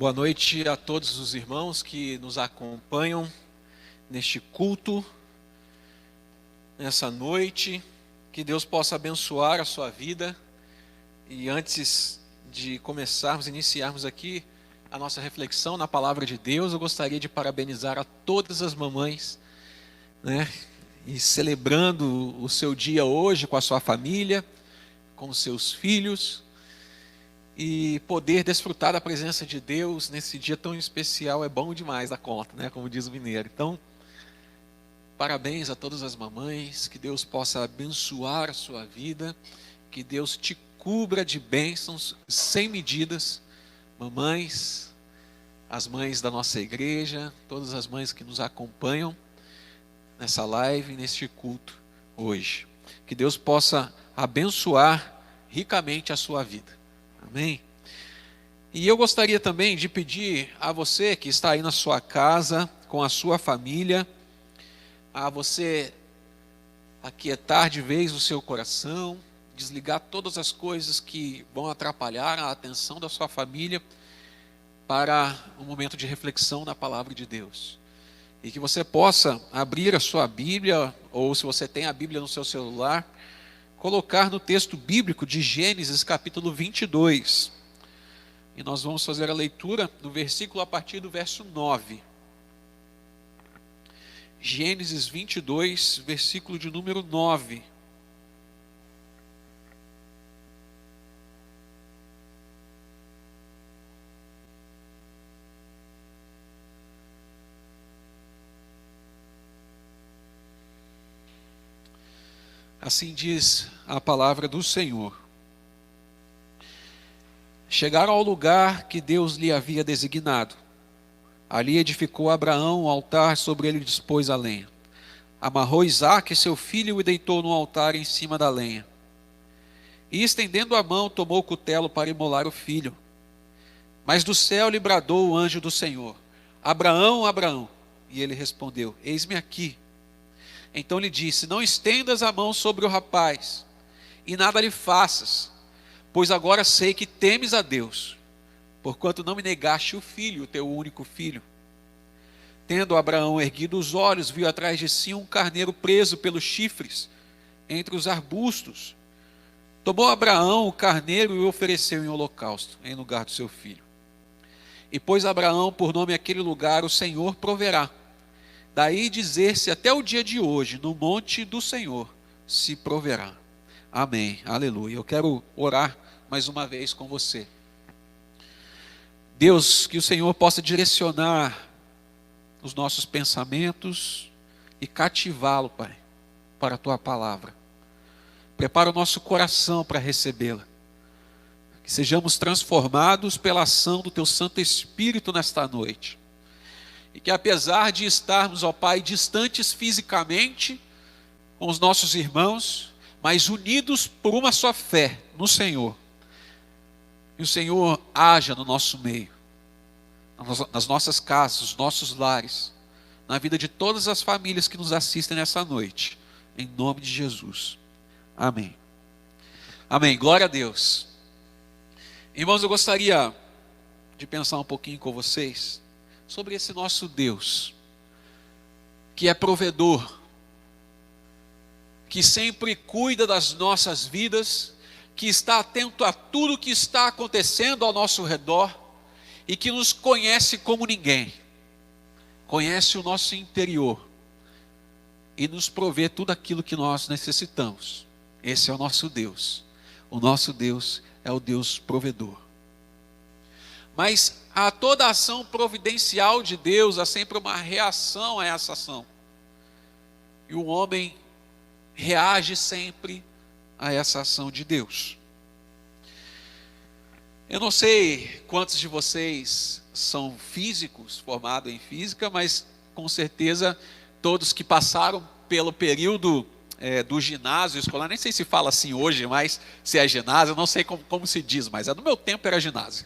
Boa noite a todos os irmãos que nos acompanham neste culto, nessa noite. Que Deus possa abençoar a sua vida. E antes de iniciarmos aqui a nossa reflexão na palavra de Deus, eu gostaria de parabenizar a todas as mamães, né? E celebrando o seu dia hoje com a sua família, com os seus filhos, e poder desfrutar da presença de Deus nesse dia tão especial é bom demais da conta, né? Como diz o mineiro. Então, parabéns a todas as mamães, que Deus possa abençoar a sua vida, que Deus te cubra de bênçãos sem medidas. Mamães, as mães da nossa igreja, todas as mães que nos acompanham nessa live, neste culto hoje. Que Deus possa abençoar ricamente a sua vida. Amém? E eu gostaria também de pedir a você que está aí na sua casa, com a sua família, a você aquietar de vez o seu coração, desligar todas as coisas que vão atrapalhar a atenção da sua família para um momento de reflexão na palavra de Deus. E que você possa abrir a sua Bíblia, ou se você tem a Bíblia no seu celular, colocar no texto bíblico de Gênesis capítulo 22. E nós vamos fazer a leitura do versículo a partir do verso 9. Gênesis 22, versículo de número 9. Assim diz a palavra do Senhor. Chegaram ao lugar que Deus lhe havia designado. Ali edificou Abraão um altar, sobre ele dispôs a lenha. Amarrou Isaque, seu filho, e deitou no altar em cima da lenha. E estendendo a mão, tomou o cutelo para imolar o filho. Mas do céu lhe bradou o anjo do Senhor: Abraão, Abraão. E ele respondeu: Eis-me aqui. Então lhe disse: Não estendas a mão sobre o rapaz, e nada lhe faças, pois agora sei que temes a Deus, porquanto não me negaste o filho, o teu único filho. Tendo Abraão erguido os olhos, viu atrás de si um carneiro preso pelos chifres, entre os arbustos. Tomou Abraão o carneiro e o ofereceu em holocausto, em lugar do seu filho. E pôs Abraão por nome aquele lugar: O Senhor proverá. Daí dizer-se até o dia de hoje: no monte do Senhor se proverá. Amém, aleluia. Eu quero orar mais uma vez com você. Deus, que o Senhor possa direcionar os nossos pensamentos e cativá-lo, Pai, para a Tua palavra. Prepara o nosso coração para recebê-la. Que sejamos transformados pela ação do Teu Santo Espírito nesta noite. E que apesar de estarmos, ó Pai, distantes fisicamente com os nossos irmãos, mas unidos por uma só fé no Senhor, que o Senhor haja no nosso meio, nas nossas casas, nos nossos lares, na vida de todas as famílias que nos assistem nessa noite, em nome de Jesus. Amém. Amém. Glória a Deus. Irmãos, eu gostaria de pensar um pouquinho com vocês sobre esse nosso Deus, que é provedor, que sempre cuida das nossas vidas, que está atento a tudo que está acontecendo ao nosso redor e que nos conhece como ninguém, conhece o nosso interior e nos provê tudo aquilo que nós necessitamos. Esse é o nosso Deus. O nosso Deus é o Deus provedor. Mas a toda ação providencial de Deus há sempre uma reação a essa ação. E o homem reage sempre a essa ação de Deus. Eu não sei quantos de vocês são físicos, formados em física, mas com certeza todos que passaram pelo período do ginásio escolar, nem sei se fala assim hoje, mas se é ginásio, eu não sei como se diz, mas no meu tempo era ginásio.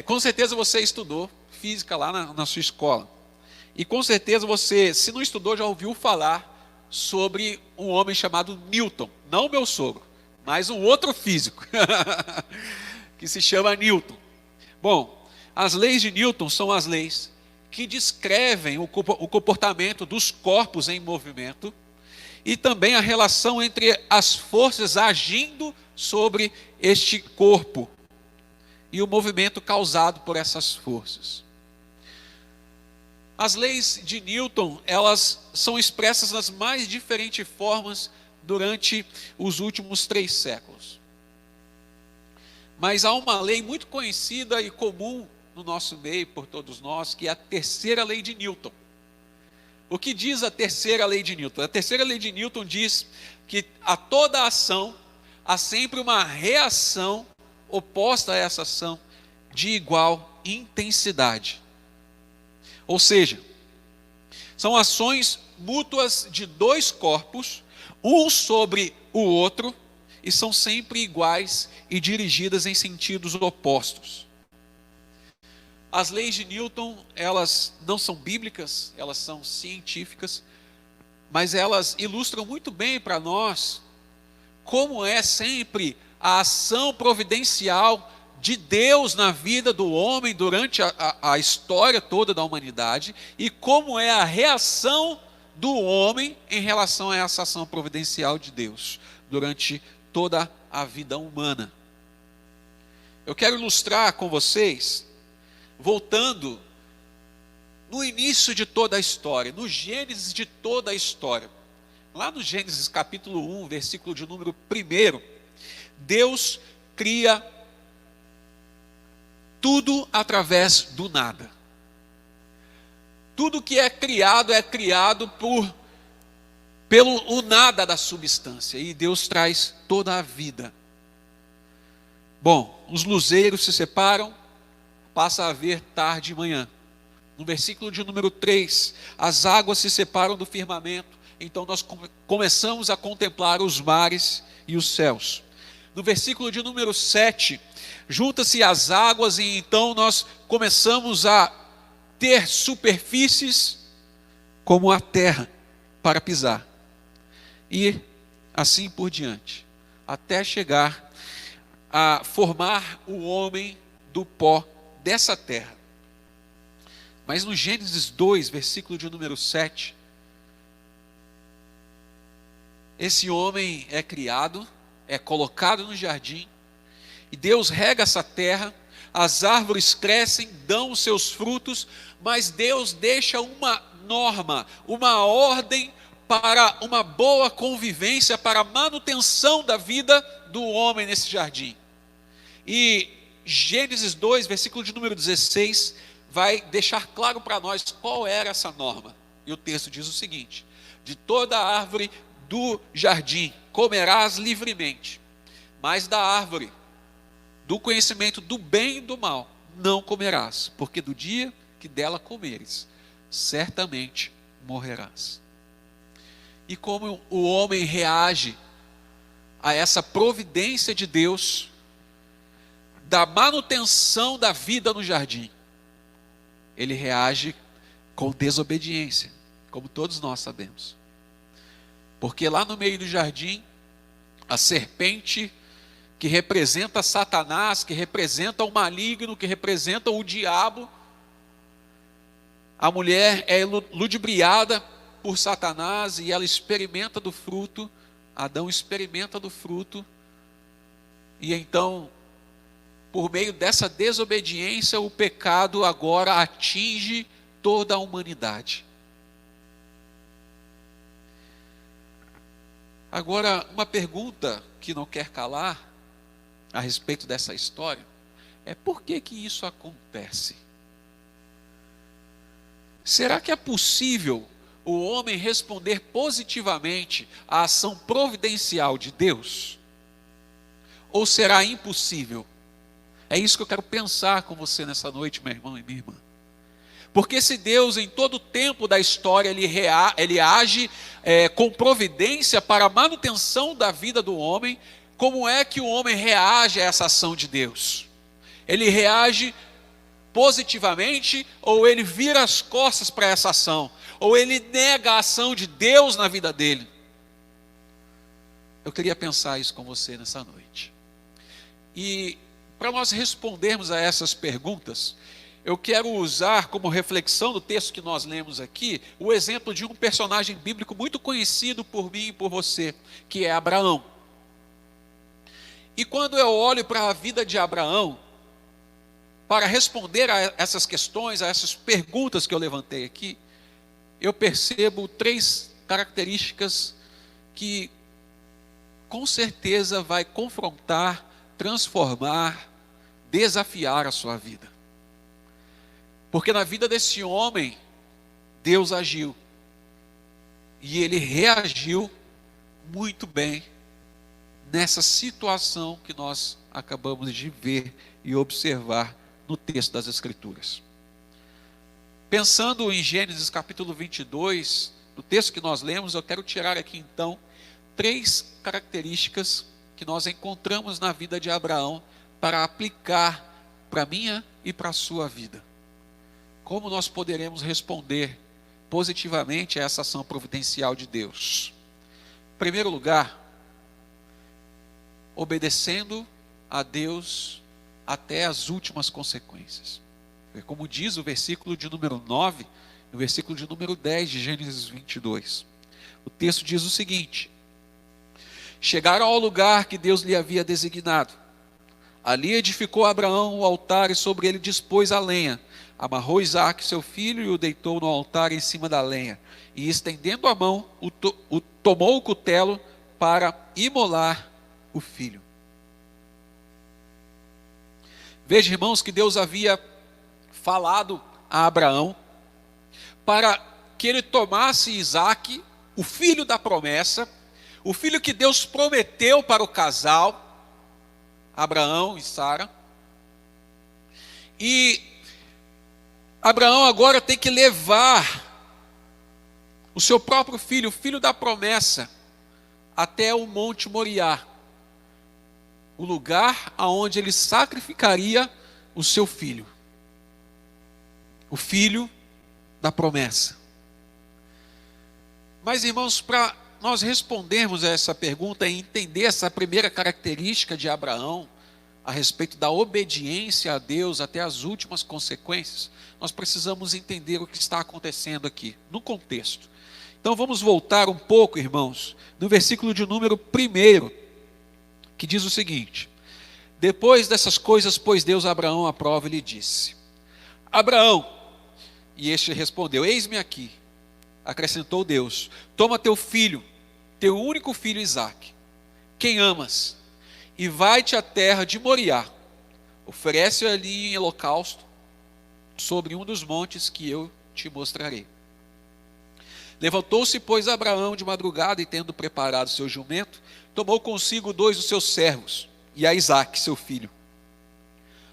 Com certeza você estudou física lá na sua escola. E com certeza você, se não estudou, já ouviu falar sobre um homem chamado Newton. Não o meu sogro, mas um outro físico, que se chama Newton. Bom, as leis de Newton são as leis que descrevem o comportamento dos corpos em movimento e também a relação entre as forças agindo sobre este corpo e o movimento causado por essas forças. As leis de Newton, elas são expressas nas mais diferentes formas durante os últimos 3 séculos. Mas há uma lei muito conhecida e comum no nosso meio, por todos nós, que é a terceira lei de Newton. O que diz a terceira lei de Newton? A terceira lei de Newton diz que a toda ação há sempre uma reação oposta a essa ação de igual intensidade. Ou seja, são ações mútuas de 2 corpos, um sobre o outro, e são sempre iguais e dirigidas em sentidos opostos. As leis de Newton, elas não são bíblicas, elas são científicas, mas elas ilustram muito bem para nós como é sempre a ação providencial de Deus na vida do homem durante a história toda da humanidade e como é a reação do homem em relação a essa ação providencial de Deus durante toda a vida humana. Eu quero ilustrar com vocês, voltando no início de toda a história, no Gênesis de toda a história. Lá no Gênesis capítulo 1, versículo de número 1, Deus cria tudo através do nada. Tudo que é criado pelo nada da substância. E Deus traz toda a vida. Bom, os luzeiros se separam, passa a haver tarde e manhã. No versículo de número 3, as águas se separam do firmamento, então nós começamos a contemplar os mares e os céus. No versículo de número 7, junta-se as águas e então nós começamos a ter superfícies como a terra para pisar. E assim por diante, até chegar a formar o homem do pó dessa terra. Mas no Gênesis 2, versículo de número 7, esse homem é criado, é colocado no jardim, e Deus rega essa terra, as árvores crescem, dão os seus frutos, mas Deus deixa uma norma, uma ordem para uma boa convivência, para a manutenção da vida do homem nesse jardim. E Gênesis 2, versículo de número 16, vai deixar claro para nós qual era essa norma. E o texto diz o seguinte: de toda árvore do jardim comerás livremente, mas da árvore do conhecimento do bem e do mal não comerás, porque do dia que dela comeres, certamente morrerás. E como o homem reage a essa providência de Deus, da manutenção da vida no jardim? Ele reage com desobediência, como todos nós sabemos. Porque lá no meio do jardim, a serpente, que representa Satanás, que representa o maligno, que representa o diabo, a mulher é ludibriada por Satanás e ela experimenta do fruto, Adão experimenta do fruto, e então, por meio dessa desobediência, o pecado agora atinge toda a humanidade. Agora, uma pergunta que não quer calar a respeito dessa história é: por que que isso acontece? Será que é possível o homem responder positivamente à ação providencial de Deus? Ou será impossível? É isso que eu quero pensar com você nessa noite, meu irmão e minha irmã. Porque se Deus, em todo o tempo da história, ele age com providência para a manutenção da vida do homem, como é que o homem reage a essa ação de Deus? Ele reage positivamente, ou ele vira as costas para essa ação? Ou ele nega a ação de Deus na vida dele? Eu queria pensar isso com você nessa noite. E para nós respondermos a essas perguntas, eu quero usar como reflexão do texto que nós lemos aqui, o exemplo de um personagem bíblico muito conhecido por mim e por você, que é Abraão. E quando eu olho para a vida de Abraão, para responder a essas questões, a essas perguntas que eu levantei aqui, eu percebo 3 características que com certeza vai confrontar, transformar, desafiar a sua vida. Porque na vida desse homem, Deus agiu. E ele reagiu muito bem nessa situação que nós acabamos de ver e observar no texto das Escrituras. Pensando em Gênesis capítulo 22, no texto que nós lemos, eu quero tirar aqui então 3 características que nós encontramos na vida de Abraão para aplicar para a minha e para a sua vida. Como nós poderemos responder positivamente a essa ação providencial de Deus? Em primeiro lugar, obedecendo a Deus até as últimas consequências. Como diz o versículo de número 9, no versículo de número 10 de Gênesis 22. O texto diz o seguinte: chegaram ao lugar que Deus lhe havia designado. Ali edificou Abraão o altar e sobre ele dispôs a lenha. Amarrou Isaque, seu filho, e o deitou no altar em cima da lenha. E estendendo a mão, tomou o cutelo para imolar o filho. Veja, irmãos, que Deus havia falado a Abraão para que ele tomasse Isaque, o filho da promessa, o filho que Deus prometeu para o casal, Abraão e Sara. E Abraão agora tem que levar o seu próprio filho, o filho da promessa, até o Monte Moriá, o lugar aonde ele sacrificaria o seu filho, o filho da promessa. Mas, irmãos, para nós respondermos a essa pergunta e entender essa primeira característica de Abraão a respeito da obediência a Deus até as últimas consequências, nós precisamos entender o que está acontecendo aqui, no contexto. Então vamos voltar um pouco, irmãos, no versículo de número 1, que diz o seguinte: depois dessas coisas pôs Deus a Abraão à prova e lhe disse: Abraão, e este respondeu: eis-me aqui. Acrescentou Deus: toma teu filho, teu único filho Isaque, quem amas, e vai-te à terra de Moriá, oferece-o ali em holocausto, sobre um dos montes que eu te mostrarei. Levantou-se, pois, Abraão de madrugada, e tendo preparado seu jumento, tomou consigo 2 dos seus servos, e a Isaque, seu filho.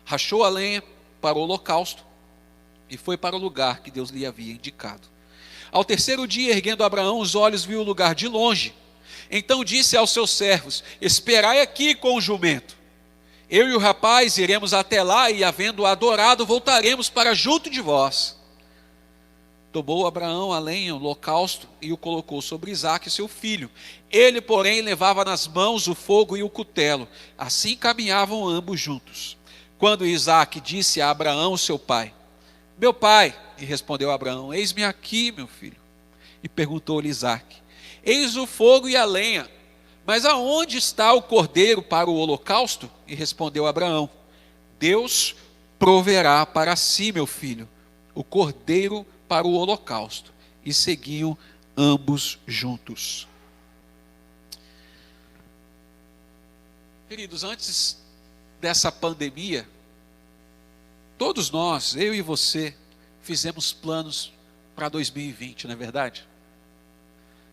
Rachou a lenha para o holocausto, e foi para o lugar que Deus lhe havia indicado. Ao 3º dia, erguendo Abraão os olhos, viu o lugar de longe. Então disse aos seus servos: esperai aqui com o jumento. Eu e o rapaz iremos até lá, e havendo adorado, voltaremos para junto de vós. Tomou Abraão a lenha, o holocausto, e o colocou sobre Isaque, seu filho. Ele, porém, levava nas mãos o fogo e o cutelo. Assim caminhavam ambos juntos. Quando Isaque disse a Abraão, seu pai: meu pai, e respondeu Abraão: eis-me aqui, meu filho. E perguntou-lhe Isaque: eis o fogo e a lenha, mas aonde está o cordeiro para o holocausto? E respondeu Abraão: Deus proverá para si, meu filho, o cordeiro para o holocausto. E seguiam ambos juntos. Queridos, antes dessa pandemia, todos nós, eu e você, fizemos planos para 2020, não é verdade?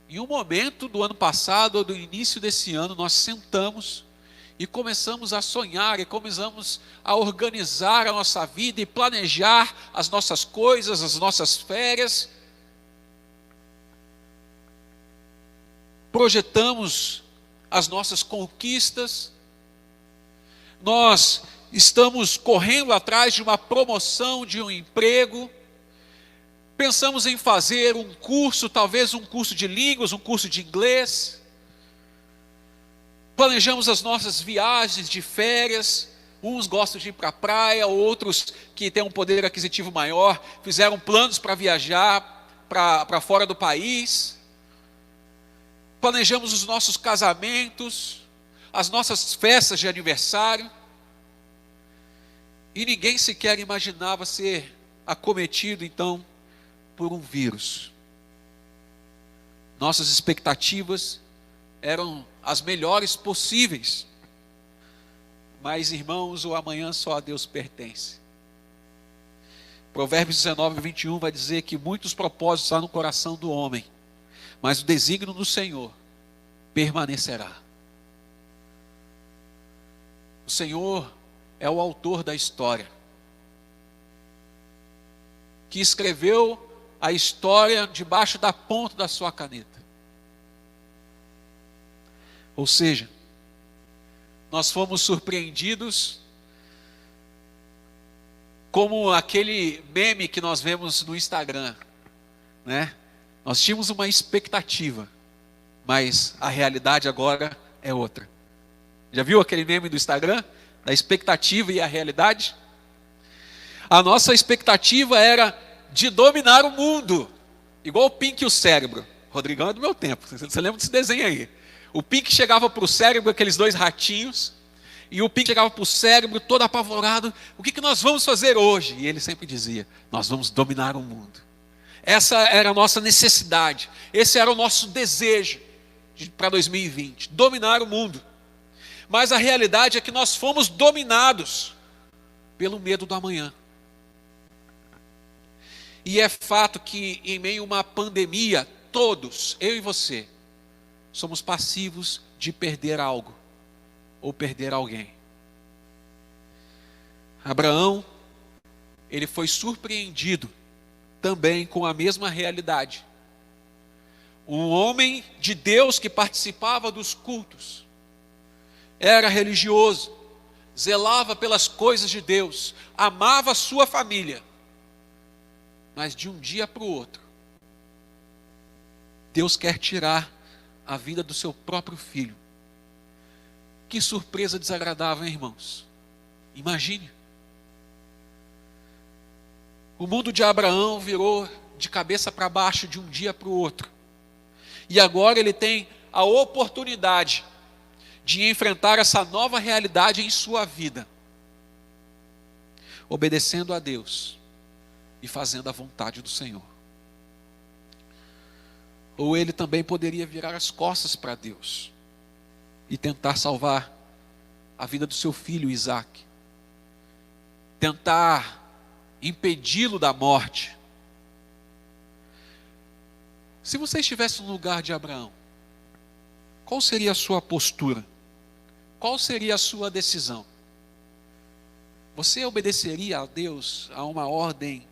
Em um momento do ano passado, ou do início desse ano, nós sentamos e começamos a sonhar, e começamos a organizar a nossa vida e planejar as nossas coisas, as nossas férias. Projetamos as nossas conquistas. Nós estamos correndo atrás de uma promoção, de um emprego. Pensamos em fazer um curso, talvez um curso de línguas, um curso de inglês. Planejamos as nossas viagens de férias, Uns gostam de ir para a praia, outros que têm um poder aquisitivo maior, fizeram planos para viajar para fora do país. Planejamos os nossos casamentos, as nossas festas de aniversário. E ninguém sequer imaginava ser acometido, então, por um vírus. Nossas expectativas eram as melhores possíveis. Mas, irmãos, o amanhã só a Deus pertence. Provérbios 19, 21 vai dizer que muitos propósitos há no coração do homem, mas o desígnio do Senhor permanecerá. O Senhor é o autor da história, que escreveu a história debaixo da ponta da sua caneta. Ou seja, nós fomos surpreendidos como aquele meme que nós vemos no Instagram, né? Nós tínhamos uma expectativa, mas a realidade agora é outra. Já viu aquele meme do Instagram? Da expectativa e a realidade? A nossa expectativa era de dominar o mundo, igual o Pink e o cérebro. Rodrigão é do meu tempo, você lembra desse desenho aí? O Pink chegava para o cérebro, aqueles dois ratinhos, e o Pink chegava para o cérebro todo apavorado. O que nós vamos fazer hoje? E ele sempre dizia, nós vamos dominar o mundo. Essa era a nossa necessidade, esse era o nosso desejo para 2020, dominar o mundo. Mas a realidade é que nós fomos dominados pelo medo do amanhã. E é fato que em meio a uma pandemia, todos, eu e você, somos passivos de perder algo ou perder alguém. Abraão, ele foi surpreendido também com a mesma realidade. Um homem de Deus que participava dos cultos, era religioso, zelava pelas coisas de Deus, amava a sua família, mas de um dia para o outro, Deus quer tirar a vida do seu próprio filho. Que surpresa desagradável, hein, irmãos? Imagine. O mundo de Abraão virou de cabeça para baixo de um dia para o outro. E agora ele tem a oportunidade de enfrentar essa nova realidade em sua vida, obedecendo a Deus e fazendo a vontade do Senhor. Ou ele também poderia virar as costas para Deus e tentar salvar a vida do seu filho Isaque, tentar impedi-lo da morte. Se você estivesse no lugar de Abraão, qual seria a sua postura? Qual seria a sua decisão? Você obedeceria a Deus a uma ordem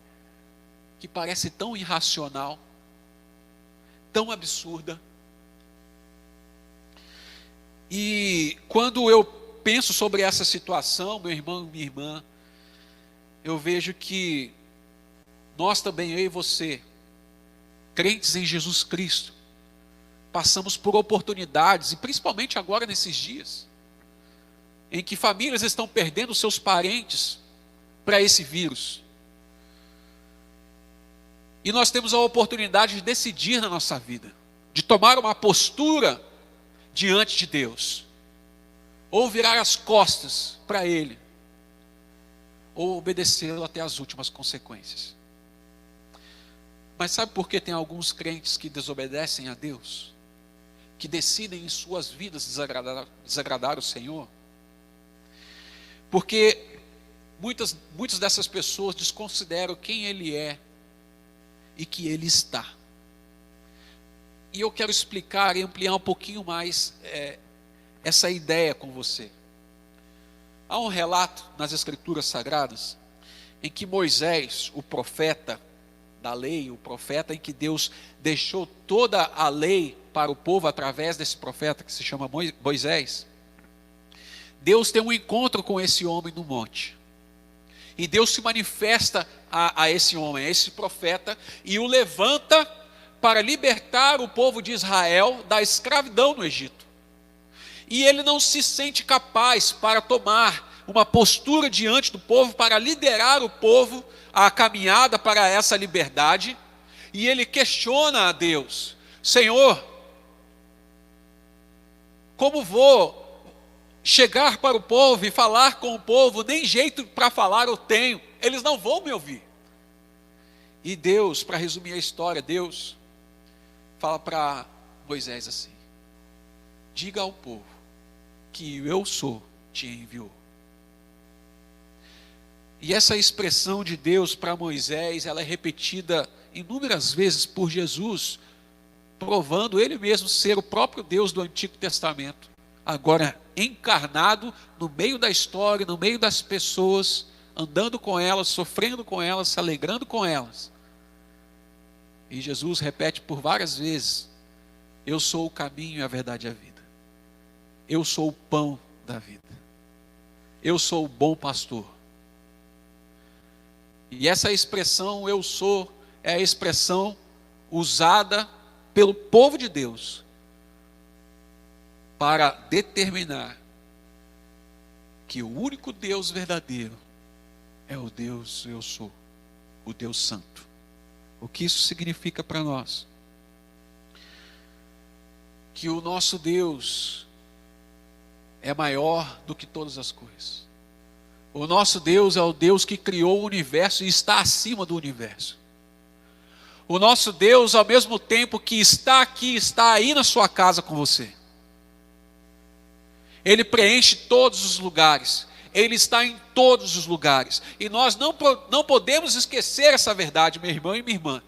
que parece tão irracional, tão absurda? E quando eu penso sobre essa situação, meu irmão e minha irmã, eu vejo que nós também, eu e você, crentes em Jesus Cristo, passamos por oportunidades, e principalmente agora nesses dias, em que famílias estão perdendo seus parentes para esse vírus. E nós temos a oportunidade de decidir na nossa vida, de tomar uma postura diante de Deus, ou virar as costas para Ele, ou obedecê-lo até as últimas consequências. Mas sabe por que tem alguns crentes que desobedecem a Deus? Que decidem em suas vidas desagradar o Senhor? Porque muitas dessas pessoas desconsideram quem Ele é e que Ele está. E eu quero explicar e ampliar um pouquinho mais essa ideia com você. Há um relato nas Escrituras Sagradas em que Moisés, o profeta da lei, o profeta em que Deus deixou toda a lei para o povo através desse profeta que se chama Moisés, Deus tem um encontro com esse homem no monte. E Deus se manifesta a esse homem, a esse profeta, e o levanta para libertar o povo de Israel da escravidão no Egito. E ele não se sente capaz para tomar uma postura diante do povo para liderar o povo à caminhada para essa liberdade, e ele questiona a Deus: Senhor, como vou chegar para o povo e falar com o povo? Nem jeito para falar eu tenho, eles não vão me ouvir. E Deus, para resumir a história, Deus fala para Moisés assim: diga ao povo que eu sou, te enviou. E essa expressão de Deus para Moisés, ela é repetida inúmeras vezes por Jesus, provando ele mesmo ser o próprio Deus do Antigo Testamento, agora encarnado no meio da história, no meio das pessoas, andando com elas, sofrendo com elas, se alegrando com elas. E Jesus repete por várias vezes: eu sou o caminho, a verdade e a vida. Eu sou o pão da vida. Eu sou o bom pastor. E essa expressão eu sou é a expressão usada pelo povo de Deus para determinar que o único Deus verdadeiro é o Deus eu sou, o Deus Santo. O que isso significa para nós? Que o nosso Deus é maior do que todas as coisas. O nosso Deus é o Deus que criou o universo e está acima do universo. O nosso Deus, ao mesmo tempo que está aqui, está aí na sua casa com você. Ele preenche todos os lugares. Ele está em todos os lugares. E nós não podemos esquecer essa verdade, meu irmão e minha irmã.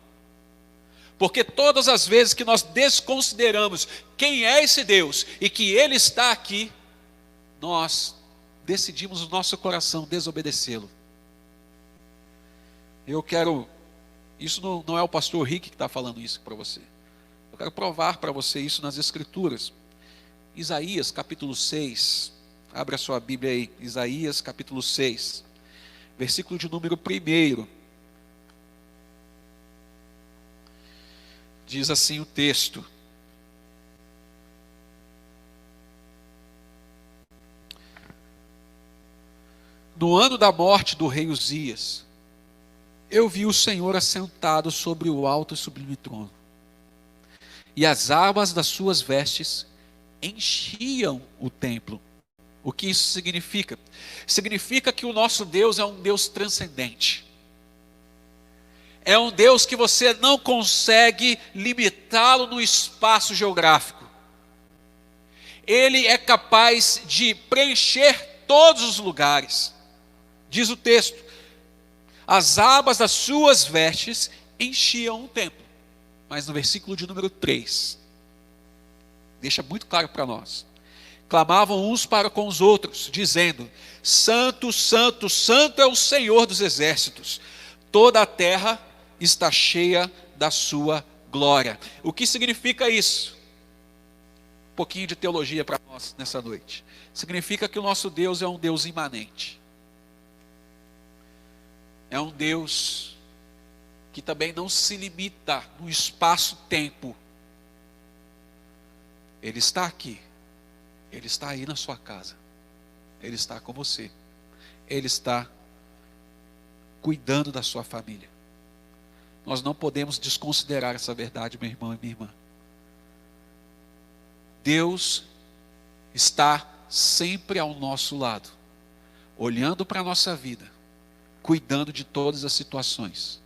Porque todas as vezes que nós desconsideramos quem é esse Deus e que Ele está aqui, nós decidimos no nosso coração desobedecê-lo. Isso não é o pastor Rick que está falando isso para você. Eu quero provar para você isso nas Escrituras. Isaías capítulo 6, abra sua Bíblia aí, Isaías capítulo 6, versículo de número 1. Diz assim o texto: no ano da morte do rei Uzias, eu vi o Senhor assentado sobre o alto e sublime trono, e as abas das suas vestes enchiam o templo. O que isso significa? Significa que o nosso Deus é um Deus transcendente. É um Deus que você não consegue limitá-lo no espaço geográfico. Ele é capaz de preencher todos os lugares. Diz o texto: as abas das suas vestes enchiam o templo. Mas no versículo de número 3, deixa muito claro para nós: clamavam uns para com os outros, dizendo: Santo, Santo, Santo é o Senhor dos exércitos, toda a terra está cheia da sua glória. O que significa isso? Um pouquinho de teologia para nós nessa noite. Significa que o nosso Deus é um Deus imanente. É um Deus que também não se limita no espaço-tempo. Ele está aqui. Ele está aí na sua casa. Ele está com você. Ele está cuidando da sua família. Nós não podemos desconsiderar essa verdade, meu irmão e minha irmã. Deus está sempre ao nosso lado, olhando para a nossa vida, cuidando de todas as situações.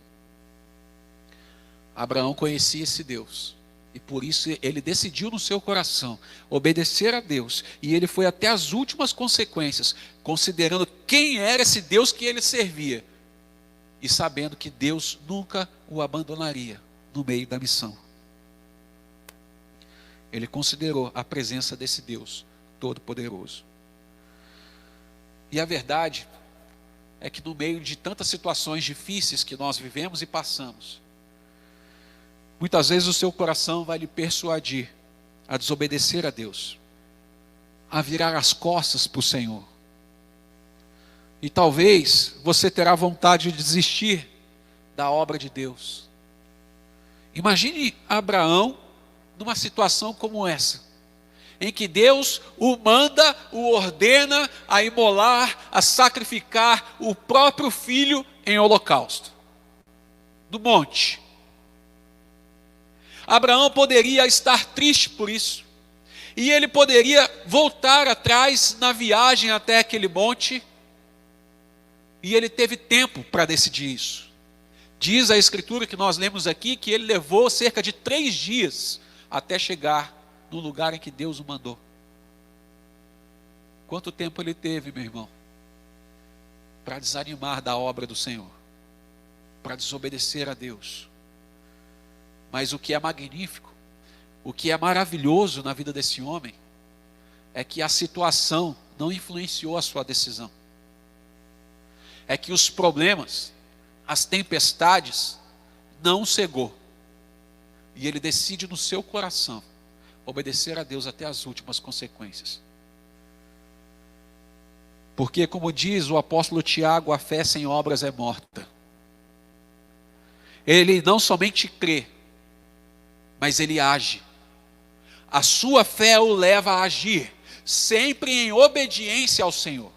Abraão conhecia esse Deus, e por isso ele decidiu no seu coração obedecer a Deus, e ele foi até as últimas consequências, considerando quem era esse Deus que ele servia, e sabendo que Deus nunca o abandonaria no meio da missão. Ele considerou a presença desse Deus Todo-Poderoso. E a verdade é que no meio de tantas situações difíceis que nós vivemos e passamos, muitas vezes o seu coração vai lhe persuadir a desobedecer a Deus, a virar as costas para o Senhor. E talvez você terá vontade de desistir da obra de Deus. Imagine Abraão numa situação como essa. em que Deus o manda, o ordena a imolar, a sacrificar o próprio filho em holocausto, no monte. Abraão poderia estar triste por isso, e ele poderia voltar atrás na viagem até aquele monte, e ele teve tempo para decidir isso. Diz a escritura que nós lemos aqui que ele levou cerca de 3 dias até chegar no lugar em que Deus o mandou. Quanto tempo ele teve, meu irmão, para desanimar da obra do Senhor, para desobedecer a Deus? Mas o que é magnífico, o que é maravilhoso na vida desse homem, é que a situação não influenciou a sua decisão. É que os problemas, as tempestades, não o cegou. E ele decide no seu coração obedecer a Deus até as últimas consequências. Porque, como diz o apóstolo Tiago, a fé sem obras é morta. Ele não somente crê, mas ele age. A sua fé o leva a agir, sempre em obediência ao Senhor.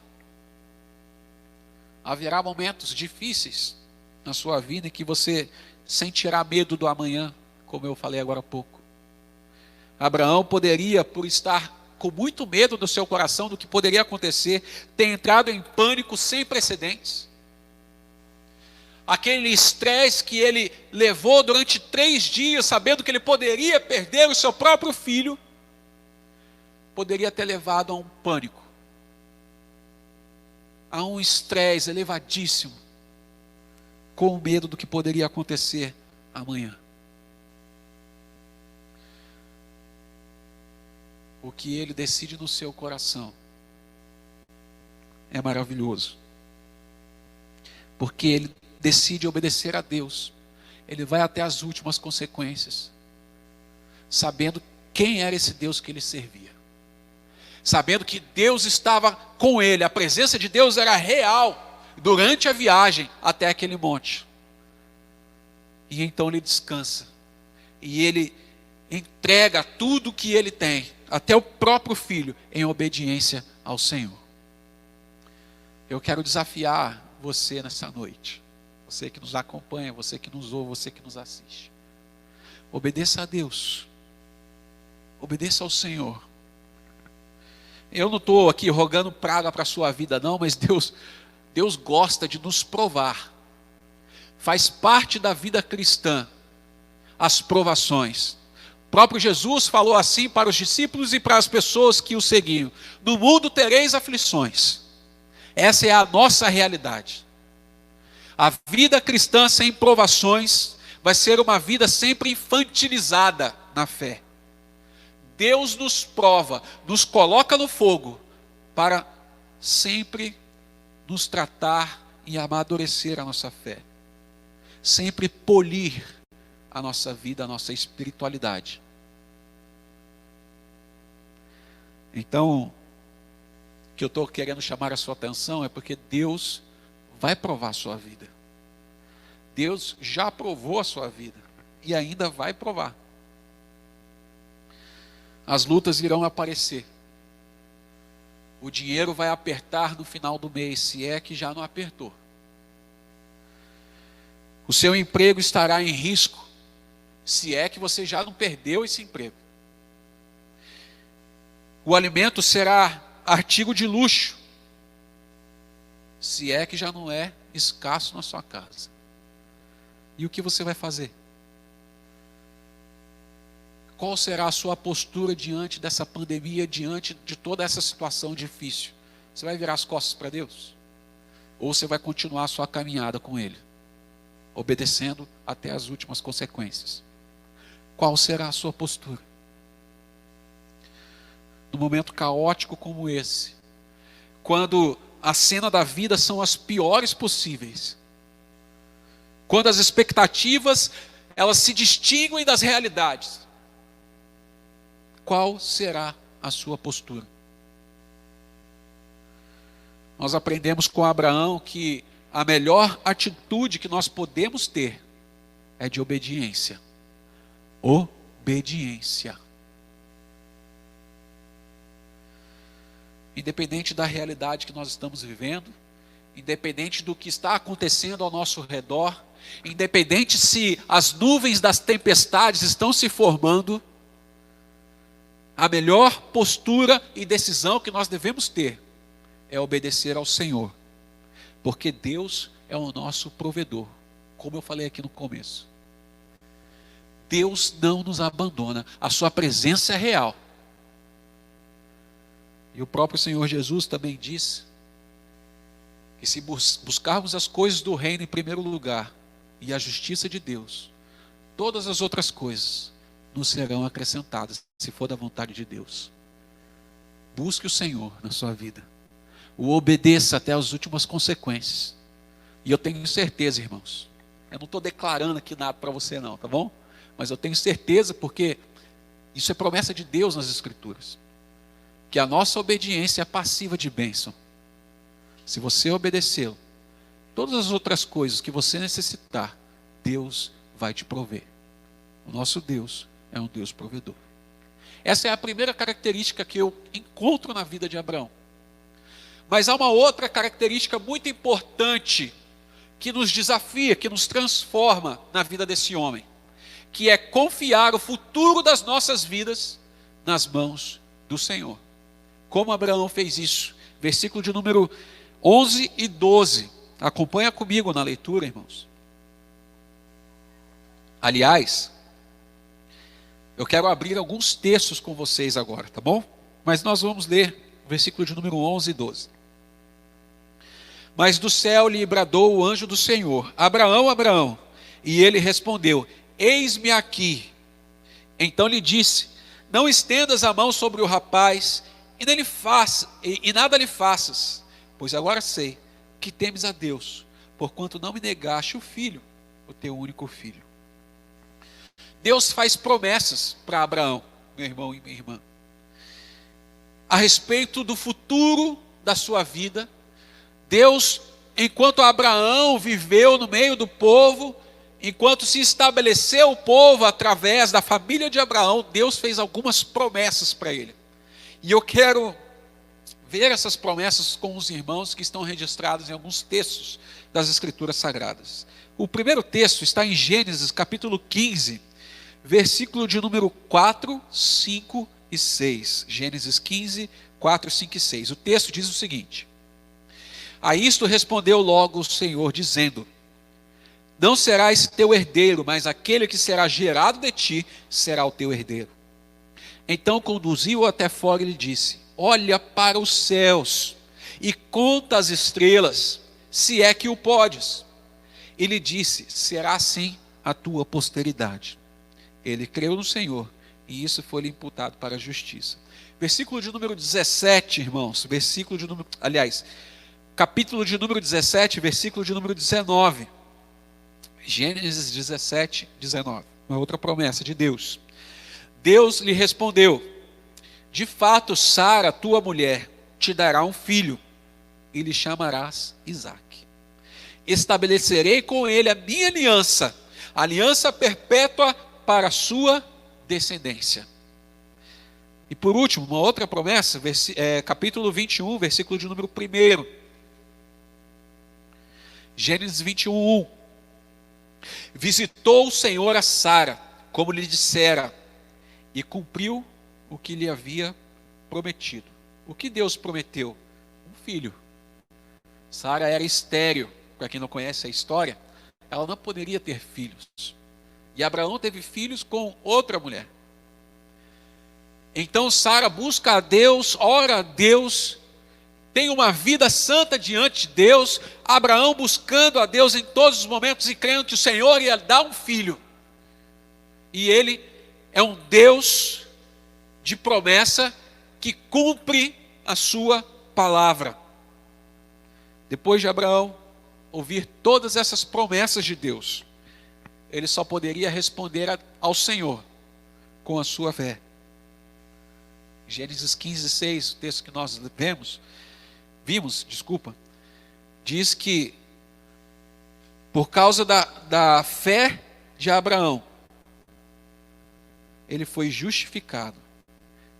Haverá momentos difíceis na sua vida em que você sentirá medo do amanhã, como eu falei agora há pouco. Abraão poderia, por estar com muito medo no seu coração do que poderia acontecer, ter entrado em pânico sem precedentes. Aquele estresse que ele levou durante 3 dias, sabendo que ele poderia perder o seu próprio filho, poderia ter levado a um pânico, a um estresse elevadíssimo, com medo do que poderia acontecer amanhã. O que ele decide no seu coração é maravilhoso, porque ele decide obedecer a Deus. Ele vai até as últimas consequências, sabendo quem era esse Deus que ele servia, sabendo que Deus estava com ele, a presença de Deus era real durante a viagem até aquele monte. E então ele descansa, e ele entrega tudo o que ele tem, até o próprio filho, em obediência ao Senhor. Eu quero desafiar você nessa noite, você que nos acompanha, você que nos ouve, você que nos assiste. Obedeça a Deus, obedeça ao Senhor. Eu não estou aqui rogando praga para a sua vida não, mas Deus gosta de nos provar. Faz parte da vida cristã as provações. O próprio Jesus falou assim para os discípulos e para as pessoas que o seguiam: no mundo tereis aflições. Essa é a nossa realidade. A vida cristã sem provações vai ser uma vida sempre infantilizada na fé. Deus nos prova, nos coloca no fogo para sempre nos tratar e amadurecer a nossa fé, sempre polir a nossa vida, a nossa espiritualidade. Então, o que eu estou querendo chamar a sua atenção é porque Deus vai provar a sua vida. Deus já provou a sua vida e ainda vai provar. As lutas irão aparecer. O dinheiro vai apertar no final do mês, se é que já não apertou. O seu emprego estará em risco, se é que você já não perdeu esse emprego. O alimento será artigo de luxo, se é que já não é escasso na sua casa. E o que você vai fazer? Qual será a sua postura diante dessa pandemia, diante de toda essa situação difícil? Você vai virar as costas para Deus? Ou você vai continuar a sua caminhada com Ele, obedecendo até as últimas consequências? Qual será a sua postura? Num momento caótico como esse, quando a cena da vida são as piores possíveis, quando as expectativas elas se distinguem das realidades, qual será a sua postura? Nós aprendemos com Abraão que a melhor atitude que nós podemos ter é de obediência. Obediência. independente da realidade que nós estamos vivendo, independente do que está acontecendo ao nosso redor, independente se as nuvens das tempestades estão se formando, a melhor postura e decisão que nós devemos ter é obedecer ao Senhor, porque Deus é o nosso provedor, como eu falei aqui no começo. Deus não nos abandona, a sua presença é real. E o próprio Senhor Jesus também disse que se buscarmos as coisas do reino em primeiro lugar e a justiça de Deus, todas as outras coisas nos serão acrescentadas, se for da vontade de Deus. Busque o Senhor na sua vida, o obedeça até as últimas consequências. E eu tenho certeza, irmãos, eu não estou declarando aqui nada para você não, tá bom? Mas eu tenho certeza, porque isso é promessa de Deus nas Escrituras, que a nossa obediência é passiva de bênção. Se você obedecê-lo, todas as outras coisas que você necessitar, Deus vai te prover. O nosso Deus é um Deus provedor. Essa é a primeira característica que eu encontro na vida de Abraão. Mas há uma outra característica muito importante que nos desafia, que nos transforma na vida desse homem, que é confiar o futuro das nossas vidas nas mãos do Senhor. Como Abraão fez isso? Versículo de número 11 e 12. Acompanha comigo na leitura, irmãos. Aliás, eu quero abrir alguns textos com vocês agora, tá bom? Mas nós vamos ler o versículo de número 11 e 12. Mas do céu lhe bradou o anjo do Senhor: Abraão, Abraão. E ele respondeu: Eis-me aqui. Então lhe disse: Não estendas a mão sobre o rapaz, e nada lhe faças, pois agora sei que temes a Deus, porquanto não me negaste o filho, o teu único filho. Deus faz promessas para Abraão, meu irmão e minha irmã, a respeito do futuro da sua vida. Deus, enquanto Abraão viveu no meio do povo, enquanto se estabeleceu o povo através da família de Abraão, Deus fez algumas promessas para ele. E eu quero ver essas promessas com os irmãos que estão registradas em alguns textos das Escrituras Sagradas. O primeiro texto está em Gênesis capítulo 15, versículo de número 4, 5 e 6. Gênesis 15, 4, 5 e 6. O texto diz o seguinte: A isto respondeu logo o Senhor, dizendo: Não serás teu herdeiro, mas aquele que será gerado de ti será o teu herdeiro. Então conduziu-o até fora e lhe disse: Olha para os céus e conta as estrelas, se é que o podes. E lhe disse: Será assim a tua posteridade. Ele creu no Senhor, e isso foi-lhe imputado para a justiça. Versículo de número 17, irmãos. Capítulo de número 17, versículo de número 19. Gênesis 17, 19. Uma outra promessa de Deus. Deus lhe respondeu: De fato, Sara, tua mulher, te dará um filho, e lhe chamarás Isaque. Estabelecerei com ele a minha aliança perpétua para a sua descendência. E por último, uma outra promessa, capítulo 21, versículo de número 1. Gênesis 21, 1. Visitou o Senhor a Sara, como lhe dissera, e cumpriu o que lhe havia prometido. O que Deus prometeu? Um filho. Sara era estéril. Para quem não conhece a história, ela não poderia ter filhos. E Abraão teve filhos com outra mulher. Então Sara busca a Deus, ora a Deus, tem uma vida santa diante de Deus. Abraão buscando a Deus em todos os momentos e crendo que o Senhor ia dar um filho. E ele é um Deus de promessa que cumpre a sua palavra. Depois de Abraão ouvir todas essas promessas de Deus, ele só poderia responder ao Senhor com a sua fé. Gênesis 15, 6, o texto que nós vimos, diz que por causa da fé de Abraão, ele foi justificado.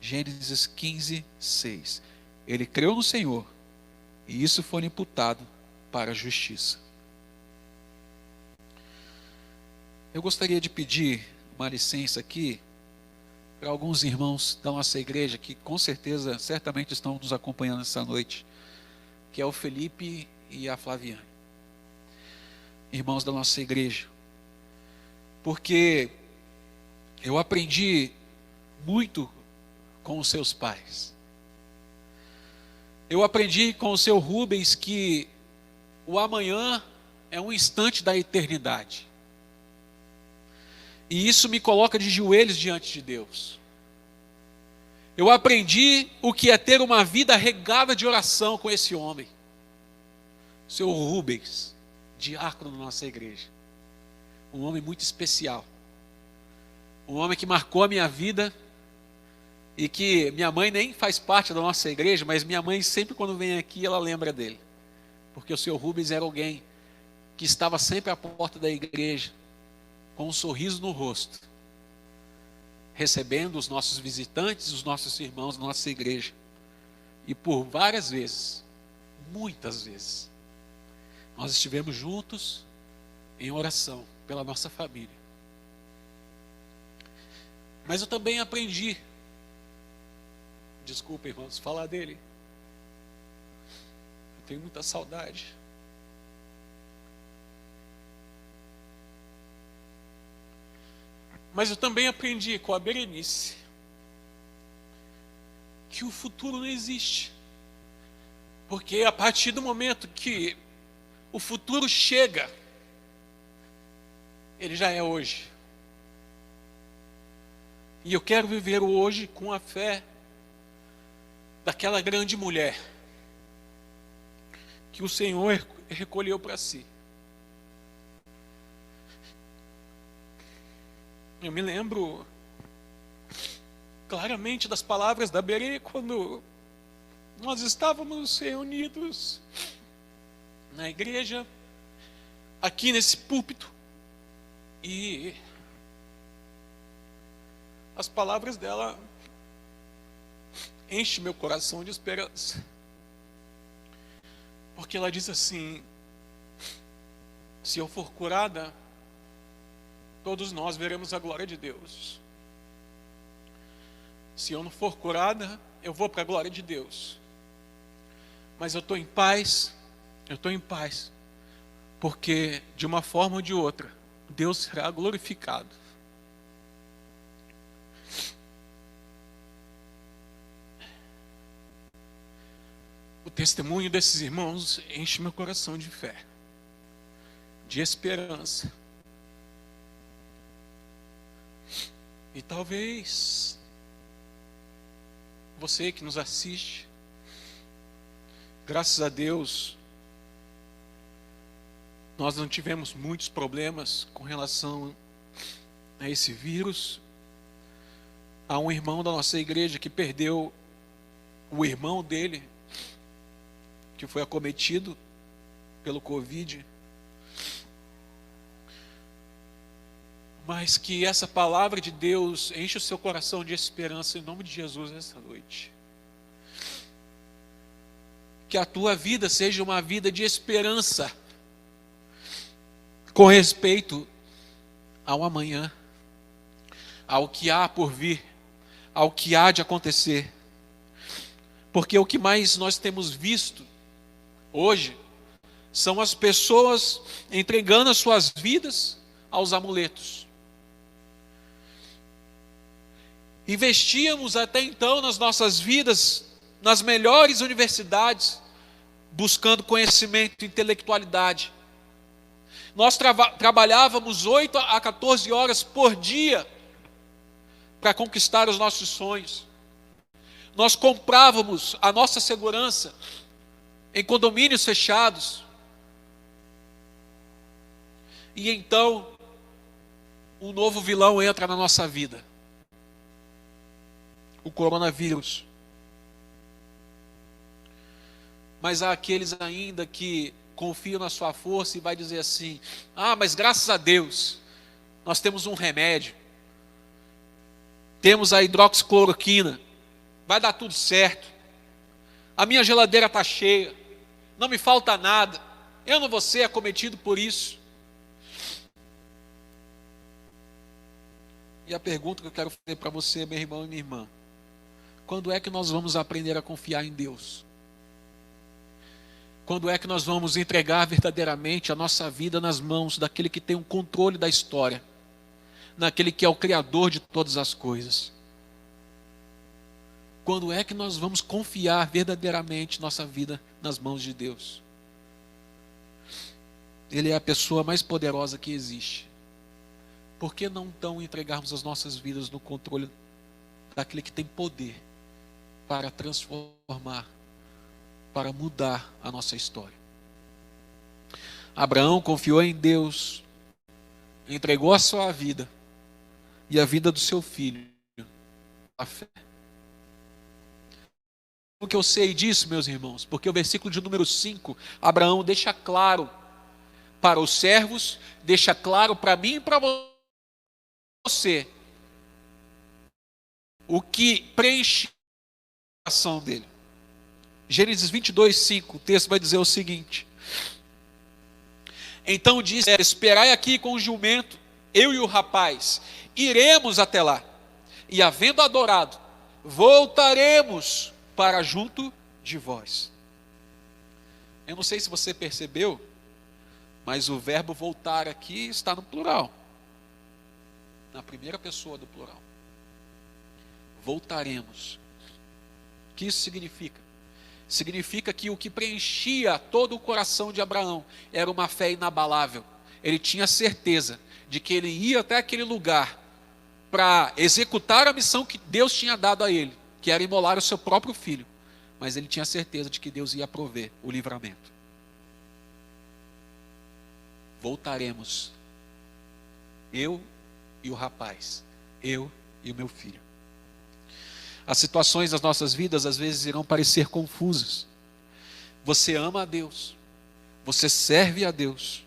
Gênesis 15, 6. Ele creu no Senhor, e isso foi imputado para a justiça. Eu gostaria de pedir uma licença aqui para alguns irmãos da nossa igreja que com certeza, certamente estão nos acompanhando essa noite, que é o Felipe e a Flaviane, irmãos da nossa igreja, porque eu aprendi muito com os seus pais. Eu aprendi com o seu Rubens que o amanhã é um instante da eternidade. E isso me coloca de joelhos diante de Deus. Eu aprendi o que é ter uma vida regada de oração com esse homem, seu Rubens, diácono da nossa igreja. Um homem muito especial. Um homem que marcou a minha vida e que minha mãe nem faz parte da nossa igreja, mas minha mãe sempre quando vem aqui ela lembra dele. Porque o seu Rubens era alguém que estava sempre à porta da igreja, com um sorriso no rosto, recebendo os nossos visitantes, os nossos irmãos da nossa igreja. E por várias vezes, muitas vezes, nós estivemos juntos em oração pela nossa família. Mas eu também aprendi, desculpa irmãos, falar dele. Eu tenho muita saudade. Mas eu também aprendi com a Berenice que o futuro não existe. Porque a partir do momento que o futuro chega, ele já é hoje. E eu quero viver o hoje com a fé daquela grande mulher que o Senhor recolheu para si. Eu me lembro claramente das palavras da Berê quando nós estávamos reunidos na igreja, aqui nesse púlpito, e as palavras dela enchem meu coração de esperança, porque ela diz assim: se eu for curada, todos nós veremos a glória de Deus. Se eu não for curada, eu vou para a glória de Deus. Mas eu estou em paz, porque de uma forma ou de outra, Deus será glorificado. O testemunho desses irmãos enche meu coração de fé, de esperança. E talvez você que nos assiste, graças a Deus, nós não tivemos muitos problemas com relação a esse vírus. Há um irmão da nossa igreja que perdeu o irmão dele, que foi acometido pelo Covid. Mas que essa palavra de Deus enche o seu coração de esperança em nome de Jesus essa noite. Que a tua vida seja uma vida de esperança com respeito ao amanhã, ao que há por vir, ao que há de acontecer. Porque o que mais nós temos visto hoje são as pessoas entregando as suas vidas aos amuletos. Investíamos até então nas nossas vidas, nas melhores universidades, buscando conhecimento e intelectualidade. Nós trabalhávamos 8 a 14 horas por dia para conquistar os nossos sonhos. Nós comprávamos a nossa segurança em condomínios fechados. E então, um novo vilão entra na nossa vida. O coronavírus. Mas há aqueles ainda que confiam na sua força e vai dizer assim: mas graças a Deus, nós temos um remédio, temos a hidroxicloroquina, vai dar tudo certo. a minha geladeira está cheia, não me falta nada, eu não vou ser acometido por isso. E a pergunta que eu quero fazer para você, meu irmão e minha irmã: quando é que nós vamos aprender a confiar em Deus? Quando é que nós vamos entregar verdadeiramente a nossa vida nas mãos daquele que tem o controle da história, naquele que é o Criador de todas as coisas? Quando é que nós vamos confiar verdadeiramente nossa vida nas mãos de Deus? Ele é a pessoa mais poderosa que existe. Por que não então entregarmos as nossas vidas no controle daquele que tem poder para transformar, para mudar a nossa história? Abraão confiou em Deus, entregou a sua vida e a vida do seu filho à fé. Como que eu sei disso, meus irmãos? Porque o versículo de número 5, Abraão deixa claro para os servos, deixa claro para mim e para você o que preenche a coração dele. Gênesis 22, 5, o texto vai dizer o seguinte: então disse: esperai aqui com o jumento, eu e o rapaz, iremos até lá, e havendo adorado, voltaremos para junto de vós. Eu não sei se você percebeu, mas o verbo voltar aqui está no plural, na primeira pessoa do plural. Voltaremos. O que isso significa? Significa que o que preenchia todo o coração de Abraão era uma fé inabalável. Ele tinha certeza de que ele ia até aquele lugar para executar a missão que Deus tinha dado a ele, que era imolar o seu próprio filho. Mas ele tinha certeza de que Deus ia prover o livramento. Voltaremos. Eu e o rapaz. Eu e o meu filho. As situações das nossas vidas às vezes irão parecer confusas. Você ama a Deus, você serve a Deus,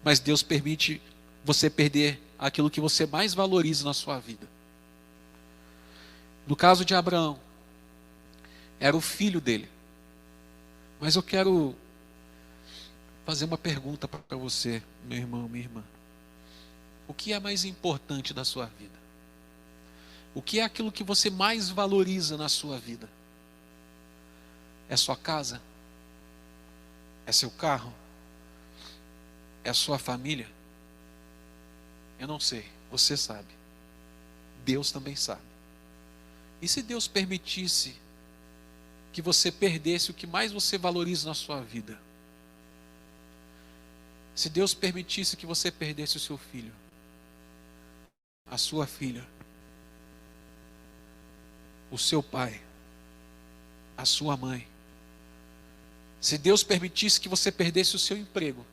mas Deus permite você perder aquilo que você mais valoriza na sua vida. No caso de Abraão, era o filho dele. Mas eu quero fazer uma pergunta para você, meu irmão, minha irmã. O que é mais importante da sua vida? O que é aquilo que você mais valoriza na sua vida? É sua casa? É seu carro? É sua família? Eu não sei, você sabe. Deus também sabe. E se Deus permitisse que você perdesse o que mais você valoriza na sua vida? Se Deus permitisse que você perdesse o seu filho, a sua filha, o seu pai, a sua mãe. Se Deus permitisse que você perdesse o seu emprego,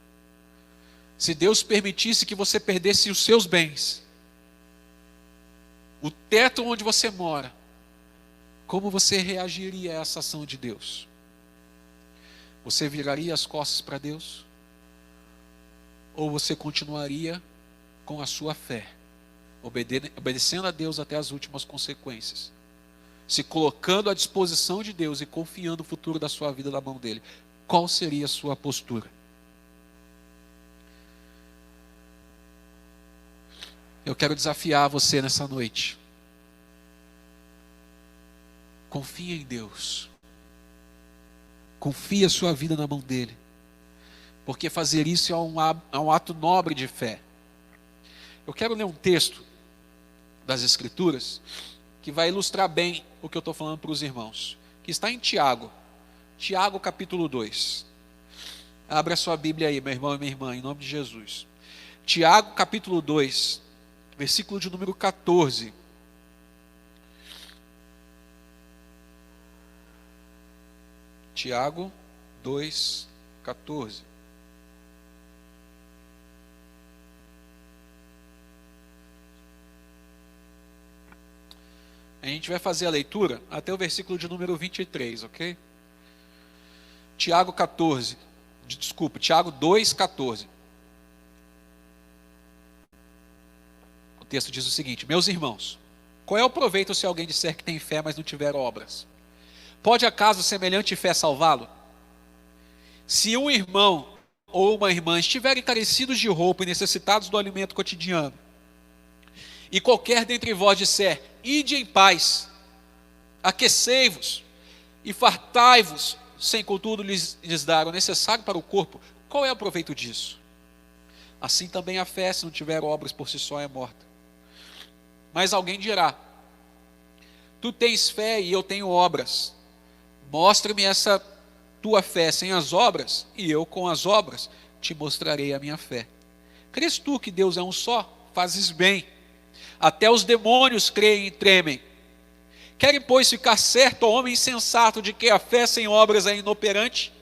se Deus permitisse que você perdesse os seus bens, o teto onde você mora, como você reagiria a essa ação de Deus? Você viraria as costas para Deus? Ou você continuaria com a sua fé, obedecendo a Deus até as últimas consequências, se colocando à disposição de Deus e confiando o futuro da sua vida na mão dele? Qual seria a sua postura? Eu quero desafiar você nessa noite. Confie em Deus. Confie a sua vida na mão dele. Porque fazer isso é um ato nobre de fé. Eu quero ler um texto das Escrituras que vai ilustrar bem o que eu estou falando para os irmãos, que está em Tiago. Tiago capítulo 2. Abra a sua Bíblia aí, meu irmão e minha irmã, em nome de Jesus. Tiago capítulo 2, versículo de número 14. Tiago 2, 14. A gente vai fazer a leitura até o versículo de número 23, ok? Tiago 2, 14. O texto diz o seguinte: meus irmãos, qual é o proveito se alguém disser que tem fé, mas não tiver obras? Pode acaso semelhante fé salvá-lo? Se um irmão ou uma irmã estiverem carecidos de roupa e necessitados do alimento cotidiano, e qualquer dentre vós disser, ide em paz, aquecei-vos e fartai-vos, sem contudo lhes dar o necessário para o corpo, qual é o proveito disso? Assim também a fé, se não tiver obras por si só, é morta. Mas alguém dirá, tu tens fé e eu tenho obras, mostra-me essa tua fé sem as obras, e eu com as obras te mostrarei a minha fé. Crês tu que Deus é um só? Fazes bem. Até os demônios creem e tremem. Querem, pois, ficar certo, ó homem insensato, de que a fé sem obras é inoperante?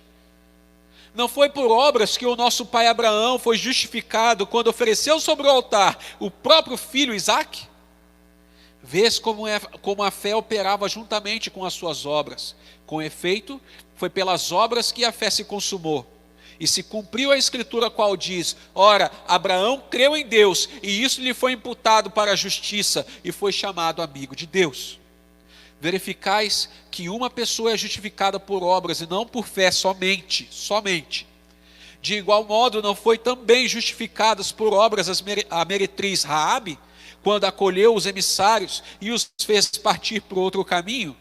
Não foi por obras que o nosso pai Abraão foi justificado quando ofereceu sobre o altar o próprio filho Isaque? Vês como a fé operava juntamente com as suas obras. Com efeito, foi pelas obras que a fé se consumou. E se cumpriu a escritura qual diz, ora, Abraão creu em Deus, e isso lhe foi imputado para a justiça, e foi chamado amigo de Deus. Verificais que uma pessoa é justificada por obras, e não por fé somente. De igual modo, não foi também justificadas por obras a meretriz Raabe, quando acolheu os emissários e os fez partir por outro caminho?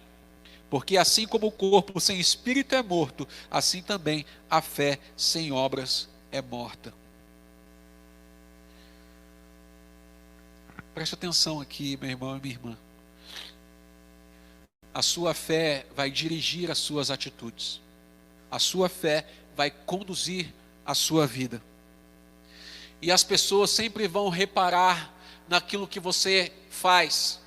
Porque assim como o corpo sem espírito é morto, assim também a fé sem obras é morta. Preste atenção aqui, meu irmão e minha irmã. A sua fé vai dirigir as suas atitudes. A sua fé vai conduzir a sua vida. E as pessoas sempre vão reparar naquilo que você faz,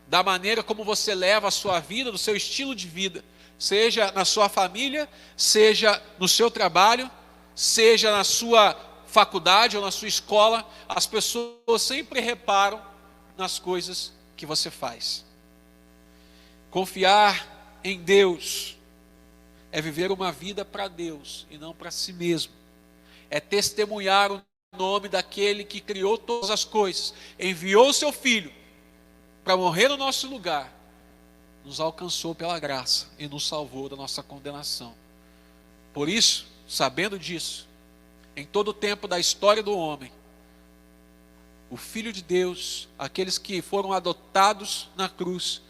da maneira como você leva a sua vida, do seu estilo de vida, seja na sua família, seja no seu trabalho, seja na sua faculdade ou na sua escola, as pessoas sempre reparam nas coisas que você faz. Confiar em Deus é viver uma vida para Deus e não para si mesmo. É testemunhar o nome daquele que criou todas as coisas, enviou o seu Filho para morrer no nosso lugar, nos alcançou pela graça e nos salvou da nossa condenação. Por isso, sabendo disso, em todo o tempo da história do homem, o Filho de Deus, aqueles que foram adotados na cruz,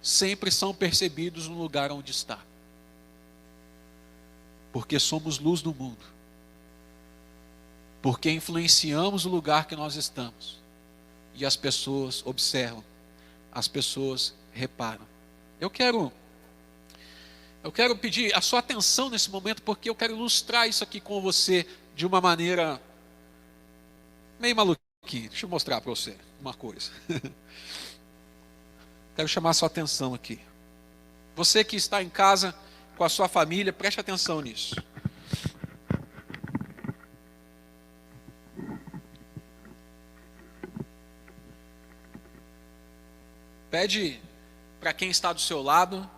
sempre são percebidos no lugar onde está. Porque somos luz do mundo. Porque influenciamos o lugar que nós estamos. E as pessoas observam, as pessoas reparam. Eu quero pedir a sua atenção nesse momento, porque eu quero ilustrar isso aqui com você de uma maneira meio maluquinha. Deixa eu mostrar para você uma coisa. Quero chamar a sua atenção aqui. Você que está em casa com a sua família, preste atenção nisso. Pede para quem está do seu lado,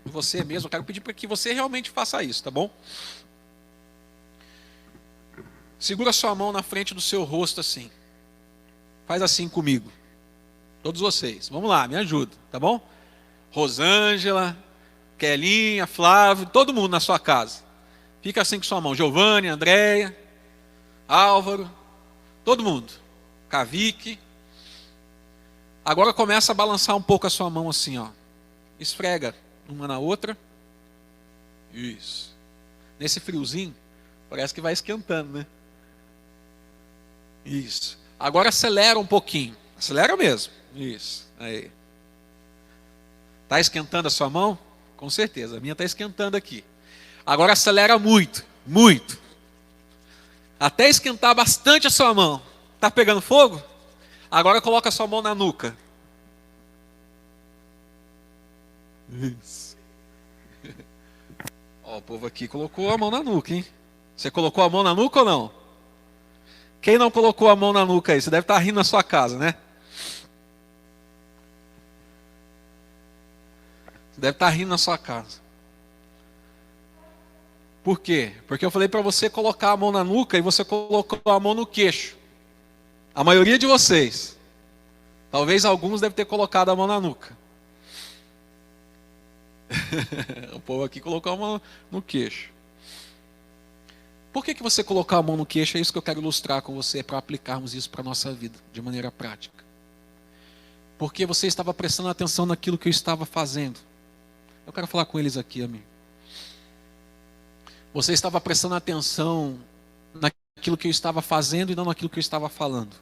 você mesmo, eu quero pedir para que você realmente faça isso, tá bom? Segura sua mão na frente do seu rosto assim. Faz assim comigo. Todos vocês. Vamos lá, me ajuda, tá bom? Rosângela, Kelinha, Flávio, todo mundo na sua casa. Fica assim com sua mão. Giovanni, Andréia, Álvaro, todo mundo. Cavique. Agora começa a balançar um pouco a sua mão assim, ó. Esfrega uma na outra. Isso. Nesse friozinho, parece que vai esquentando, né? Isso. Agora acelera um pouquinho. Acelera mesmo. Isso. Aí. Tá esquentando a sua mão? Com certeza. A minha está esquentando aqui. Agora acelera muito. Muito. Até esquentar bastante a sua mão. Tá pegando fogo? Agora coloca a sua mão na nuca. Isso. Ó, o povo aqui colocou a mão na nuca, hein? Você colocou a mão na nuca ou não? Quem não colocou a mão na nuca aí? Você deve estar rindo na sua casa, né? Você deve estar rindo na sua casa. Por quê? Porque eu falei para você colocar a mão na nuca e você colocou a mão no queixo. A maioria de vocês. Talvez alguns devem ter colocado a mão na nuca. O povo aqui colocou a mão no queixo. Por que você colocar a mão no queixo? É isso que eu quero ilustrar com você, para aplicarmos isso para a nossa vida, de maneira prática. Porque você estava prestando atenção naquilo que eu estava fazendo. Eu quero falar com eles aqui, amigo. Você estava prestando atenção naquilo que eu estava fazendo e não naquilo que eu estava falando.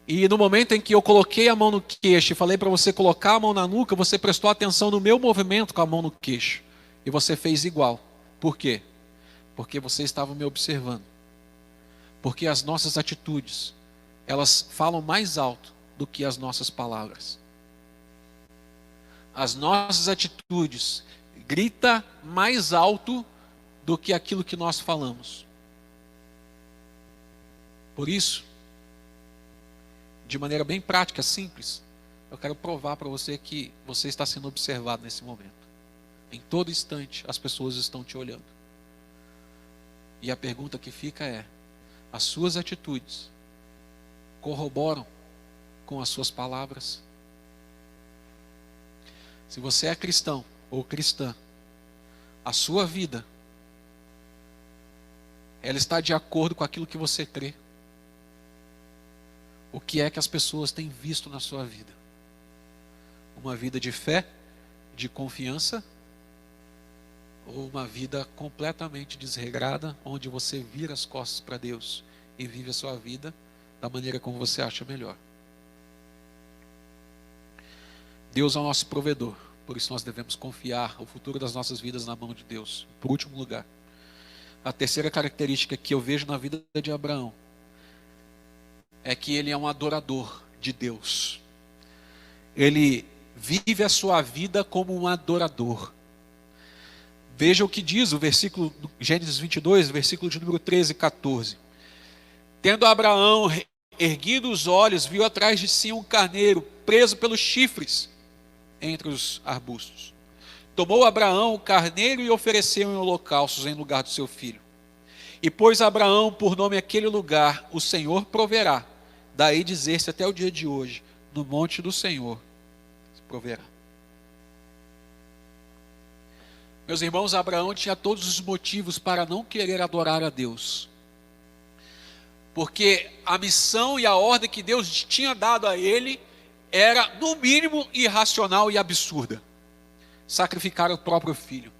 E no momento em que eu coloquei a mão no queixo e falei para você colocar a mão na nuca, você prestou atenção no meu movimento com a mão no queixo. E você fez igual. Por quê? Porque você estava me observando. Porque as nossas atitudes, elas falam mais alto do que as nossas palavras. As nossas atitudes gritam mais alto do que aquilo que nós falamos. Por isso, de maneira bem prática, simples, eu quero provar para você que você está sendo observado nesse momento. Em todo instante, as pessoas estão te olhando. E a pergunta que fica é: as suas atitudes corroboram com as suas palavras? Se você é cristão ou cristã, a sua vida, ela está de acordo com aquilo que você crê. O que é que as pessoas têm visto na sua vida? Uma vida de fé, de confiança, ou uma vida completamente desregrada, onde você vira as costas para Deus e vive a sua vida da maneira como você acha melhor? Deus é o nosso provedor, por isso nós devemos confiar o futuro das nossas vidas na mão de Deus. Por último lugar, a terceira característica que eu vejo na vida de Abraão é que ele é um adorador de Deus. Ele vive a sua vida como um adorador. Veja o que diz o versículo, Gênesis 22, versículo de número 13 e 14. Tendo Abraão erguido os olhos, viu atrás de si um carneiro preso pelos chifres entre os arbustos. Tomou Abraão o carneiro e ofereceu em holocaustos em lugar do seu filho. E pôs Abraão por nome aquele lugar: o Senhor proverá. Daí dizer-se até o dia de hoje: no monte do Senhor proverá. Meus irmãos, Abraão tinha todos os motivos para não querer adorar a Deus. Porque a missão e a ordem que Deus tinha dado a ele era, no mínimo, irracional e absurda: sacrificar o próprio filho.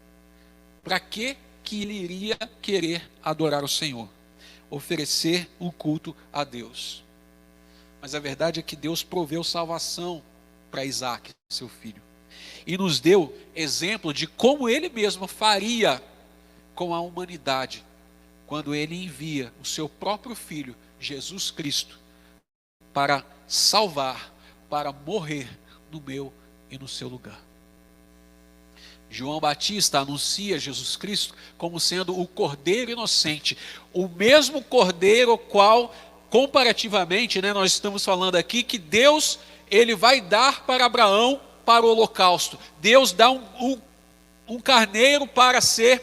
Para que ele iria querer adorar o Senhor? Oferecer um culto a Deus. Mas a verdade é que Deus proveu salvação para Isaac, seu filho, e nos deu exemplo de como Ele mesmo faria com a humanidade, quando Ele envia o seu próprio Filho, Jesus Cristo, para salvar, para morrer no meu e no seu lugar. João Batista anuncia Jesus Cristo como sendo o Cordeiro inocente, o mesmo Cordeiro qual, comparativamente, nós estamos falando aqui que Deus, Ele vai dar para Abraão para o holocausto. Deus dá um carneiro para ser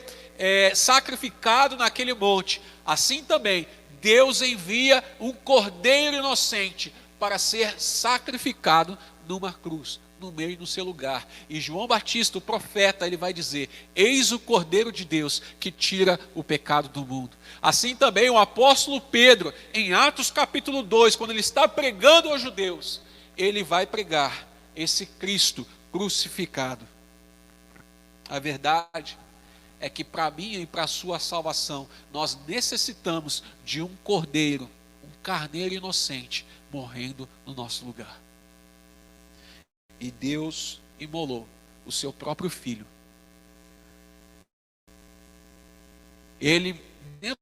sacrificado naquele monte. Assim também, Deus envia um Cordeiro inocente para ser sacrificado numa cruz, no meio e no seu lugar. E João Batista, o profeta, ele vai dizer: eis o Cordeiro de Deus que tira o pecado do mundo. Assim também o apóstolo Pedro, em Atos capítulo 2, quando ele está pregando aos judeus, ele vai pregar esse Cristo crucificado. A verdade é que para mim e para a sua salvação, nós necessitamos de um cordeiro, um carneiro inocente, morrendo no nosso lugar. E Deus imolou o seu próprio filho. Ele,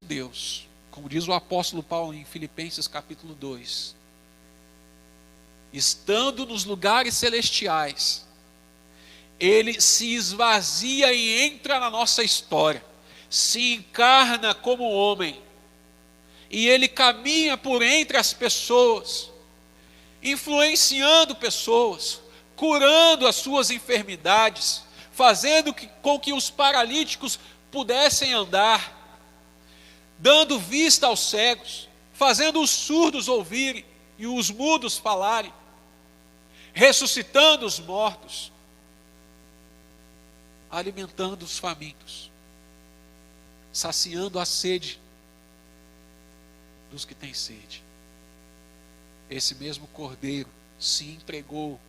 Deus, como diz o apóstolo Paulo em Filipenses capítulo 2, estando nos lugares celestiais, Ele se esvazia e entra na nossa história, se encarna como homem, e Ele caminha por entre as pessoas, influenciando pessoas, curando as suas enfermidades, fazendo com que os paralíticos pudessem andar, dando vista aos cegos, fazendo os surdos ouvirem e os mudos falarem, ressuscitando os mortos. alimentando os famintos, saciando a sede dos que têm sede. Esse mesmo Cordeiro se entregou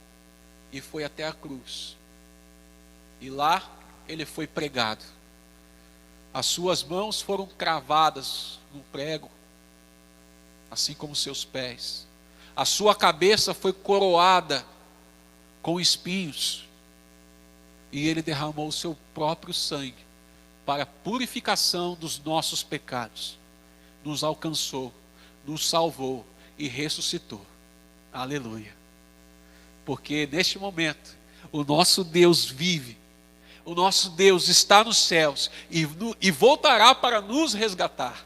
e foi até a cruz. E lá ele foi pregado. As suas mãos foram cravadas no prego, assim como seus pés. A sua cabeça foi coroada com espinhos. E ele derramou o seu próprio sangue para a purificação dos nossos pecados. Nos alcançou, nos salvou e ressuscitou. Aleluia. Porque neste momento, o nosso Deus vive. O nosso Deus está nos céus e voltará para nos resgatar.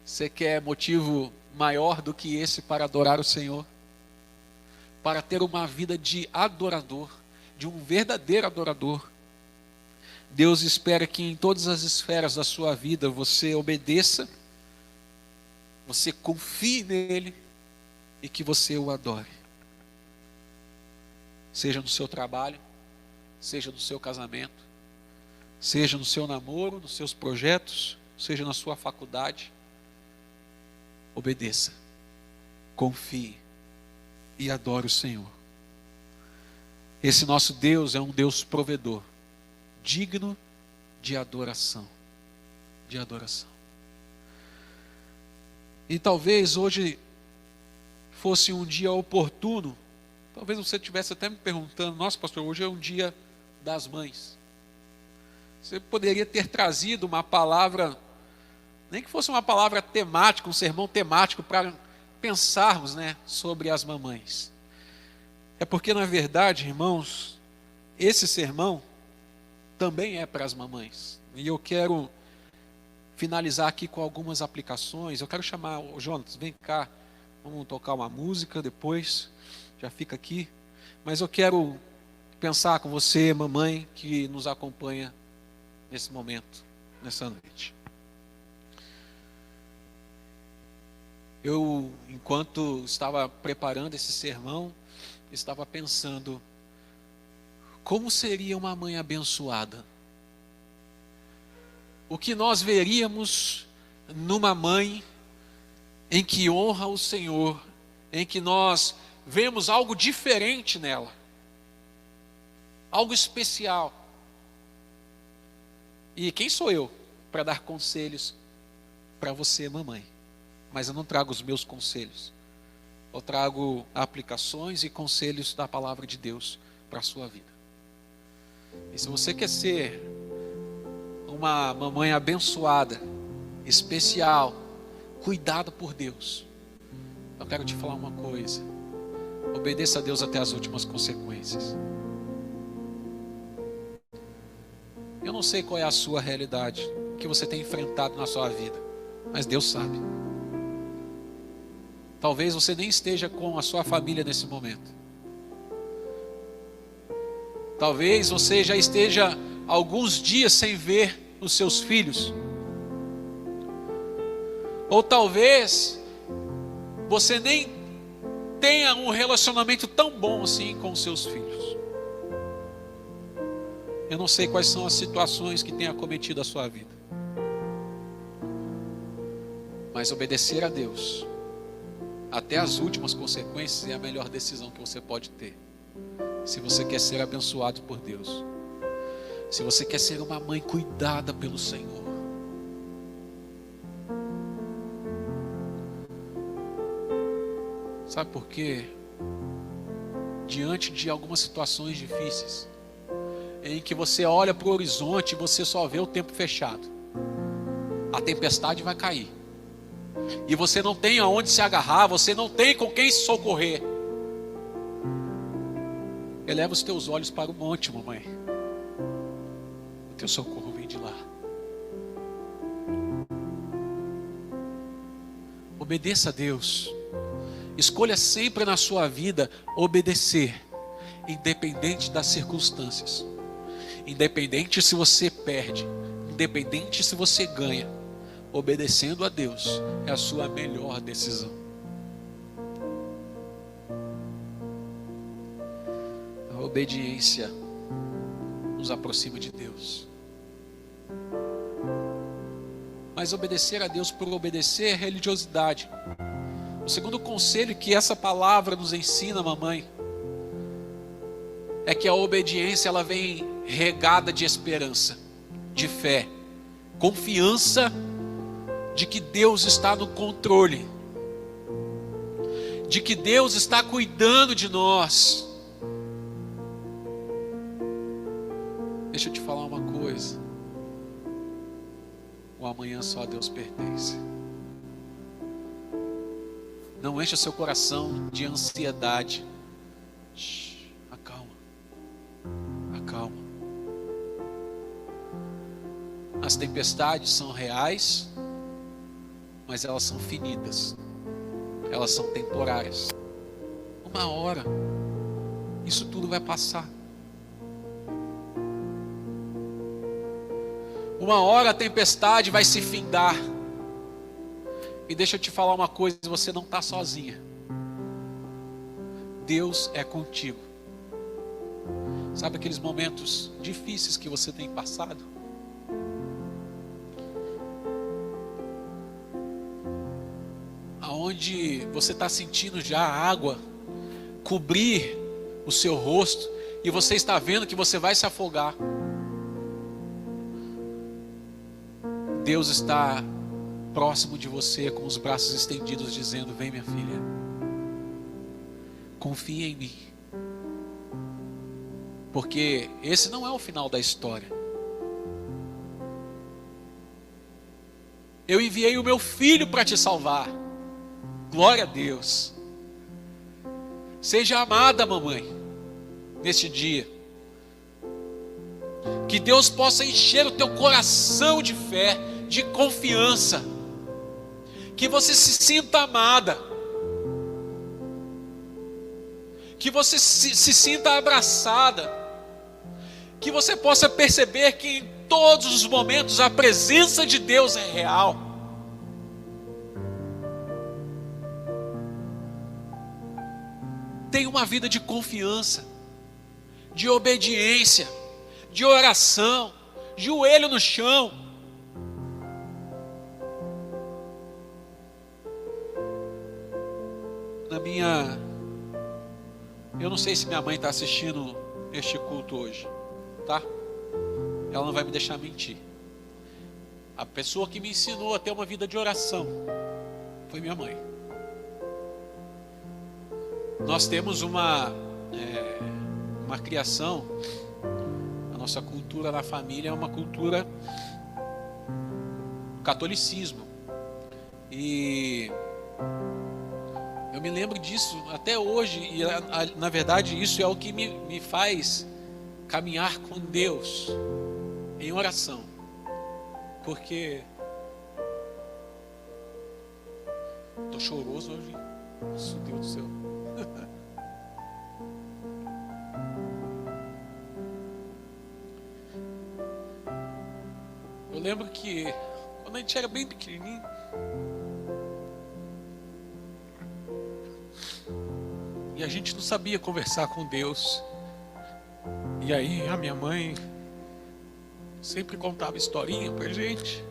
Você quer motivo maior do que esse para adorar o Senhor? Para ter uma vida de adorador, de um verdadeiro adorador. Deus espera que em todas as esferas da sua vida você obedeça, você confie nele e que você o adore. Seja no seu trabalho, seja no seu casamento, seja no seu namoro, nos seus projetos, seja na sua faculdade. Obedeça, confie e adore o Senhor. Esse nosso Deus é um Deus provedor, digno de adoração, de adoração. E talvez hoje fosse um dia oportuno. Talvez você estivesse até me perguntando: nossa, pastor, hoje é um dia das mães. Você poderia ter trazido uma palavra, nem que fosse uma palavra temática, um sermão temático, para pensarmos, sobre as mamães. É porque, na verdade, irmãos, esse sermão também é para as mamães. E eu quero finalizar aqui com algumas aplicações. Eu quero chamar o Jonas, vem cá, vamos tocar uma música depois. Já fica aqui, mas eu quero pensar com você, mamãe, que nos acompanha nesse momento, nessa noite. Eu, enquanto estava preparando esse sermão, estava pensando, como seria uma mãe abençoada? O que nós veríamos numa mãe em que honra o Senhor, em que nós vemos algo diferente nela, algo especial. E quem sou eu para dar conselhos para você, mamãe? Mas eu não trago os meus conselhos, eu trago aplicações e conselhos da palavra de Deus para a sua vida. E se você quer ser uma mamãe abençoada, especial, cuidada por Deus, eu quero te falar uma coisa: obedeça a Deus até as últimas consequências. Eu não sei qual é a sua realidade, o que você tem enfrentado na sua vida, mas Deus sabe. Talvez você nem esteja com a sua família nesse momento. Talvez você já esteja alguns dias sem ver os seus filhos. Ou talvez você nem tenha um relacionamento tão bom assim com os seus filhos. Eu não sei quais são as situações que têm acometido a sua vida, mas obedecer a Deus até as últimas consequências é a melhor decisão que você pode ter. Se você quer ser abençoado por Deus, se você quer ser uma mãe cuidada pelo Senhor, sabe por quê? Diante de algumas situações difíceis, em que você olha para o horizonte e você só vê o tempo fechado, a tempestade vai cair, e você não tem aonde se agarrar, você não tem com quem se socorrer. Eleva os teus olhos para o monte, mamãe. O teu socorro vem de lá. Obedeça a Deus. Escolha sempre na sua vida obedecer, independente das circunstâncias, independente se você perde, independente se você ganha. Obedecendo a Deus é a sua melhor decisão. Obediência nos aproxima de Deus. Mas obedecer a Deus por obedecer é religiosidade. O segundo conselho que essa palavra nos ensina, mamãe, é que a obediência ela vem regada de esperança, de fé, confiança de que Deus está no controle, de que Deus está cuidando de nós. Deixa eu te falar uma coisa: o amanhã só a Deus pertence. Não encha seu coração de ansiedade. Acalma. Acalma. As tempestades são reais, mas elas são finitas. Elas são temporárias. Uma hora, isso tudo vai passar. Uma hora a tempestade vai se findar. E deixa eu te falar uma coisa: você não está sozinha. Deus é contigo. Sabe aqueles momentos difíceis que você tem passado? Aonde você está sentindo já a água cobrir o seu rosto e você está vendo que você vai se afogar. Deus está próximo de você com os braços estendidos dizendo: vem, minha filha, confia em mim, porque esse não é o final da história. Eu enviei o meu filho para te salvar. Glória a Deus. Seja amada, mamãe, neste dia. Que Deus possa encher o teu coração de fé, de confiança. Que você se sinta amada. Que você se sinta abraçada. Que você possa perceber que em todos os momentos a presença de Deus é real. Tenha uma vida de confiança, de obediência, de oração, joelho no chão. Eu não sei se minha mãe está assistindo este culto hoje, tá? Ela não vai me deixar mentir. A pessoa que me ensinou a ter uma vida de oração foi minha mãe. Nós temos uma criação, a nossa cultura na família é uma cultura catolicismo. E eu me lembro disso até hoje, e na verdade isso é o que me faz caminhar com Deus em oração. Porque estou choroso hoje, nossa, Deus do céu. Eu lembro que quando a gente era bem pequenininho, e a gente não sabia conversar com Deus, e aí a minha mãe sempre contava historinha pra gente.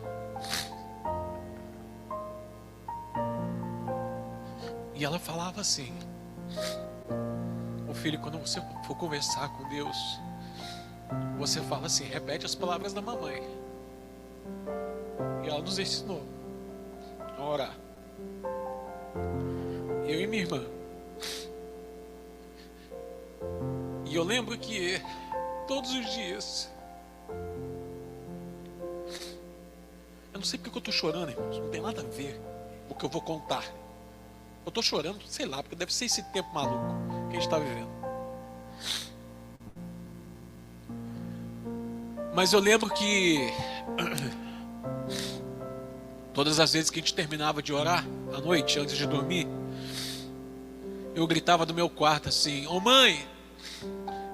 E ela falava assim: ô filho, quando você for conversar com Deus, você fala assim, repete as palavras da mamãe. E ela nos ensinou a orar. Eu e minha irmã. E eu lembro que todos os dias, eu não sei porque eu estou chorando, irmãos, não tem nada a ver com o que eu vou contar. Eu estou chorando, sei lá, porque deve ser esse tempo maluco que a gente está vivendo. Mas eu lembro que todas as vezes que a gente terminava de orar à noite, antes de dormir, eu gritava do meu quarto assim: ô mãe,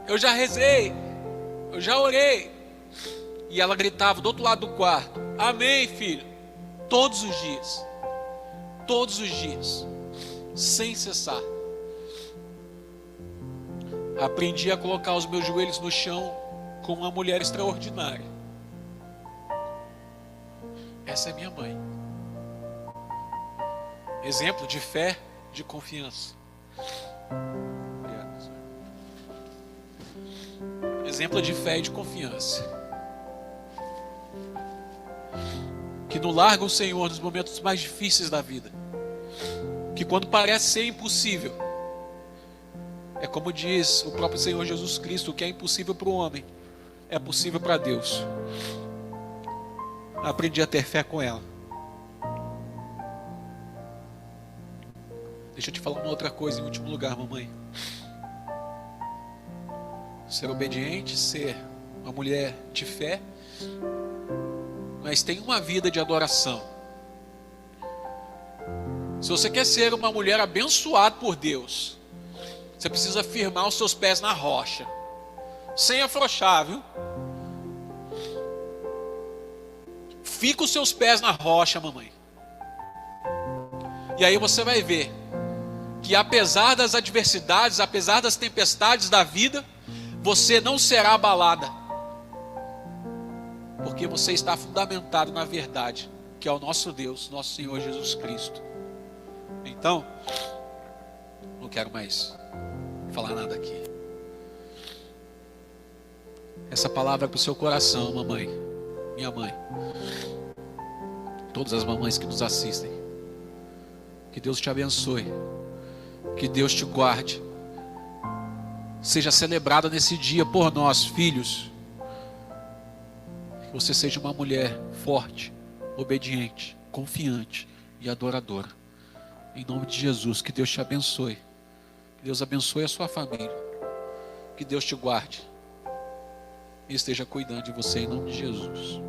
eu já rezei, eu já orei. E ela gritava do outro lado do quarto: amém, filho. Todos os dias, sem cessar. Aprendi a colocar os meus joelhos no chão com uma mulher extraordinária. Essa é minha mãe. Exemplo de fé, de confiança. Obrigado, senhor. Exemplo de fé e de confiança. Que não larga o Senhor nos momentos mais difíceis da vida. Que quando parece ser impossível, é como diz o próprio Senhor Jesus Cristo: o que é impossível para o homem é possível para Deus. Aprendi a ter fé com ela. Deixa eu te falar uma outra coisa em último lugar, mamãe. Ser obediente, ser uma mulher de fé, mas tem uma vida de adoração. Se você quer ser uma mulher abençoada por Deus, você precisa firmar os seus pés na rocha, sem afrouxar, viu? Fica os seus pés na rocha, mamãe. E aí você vai ver que apesar das adversidades, apesar das tempestades da vida, você não será abalada, porque você está fundamentado na verdade, que é o nosso Deus, nosso Senhor Jesus Cristo. Então, não quero mais falar nada aqui. Essa palavra é para o seu coração, mamãe, minha mãe, todas as mamães que nos assistem. Que Deus te abençoe, que Deus te guarde. Seja celebrada nesse dia por nós, filhos. Que você seja uma mulher forte, obediente, confiante e adoradora. Em nome de Jesus, que Deus te abençoe. Que Deus abençoe a sua família. Que Deus te guarde e esteja cuidando de você em nome de Jesus.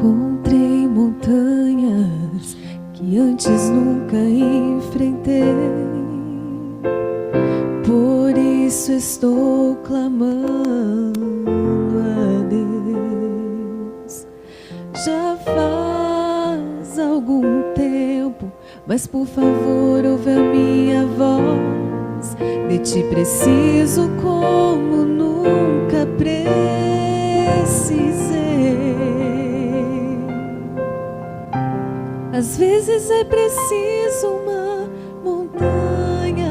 Encontrei montanhas que antes nunca enfrentei, por isso estou clamando a Deus. Já faz algum tempo, mas por favor ouve a minha voz. De ti preciso como nunca precisei. Às vezes é preciso uma montanha,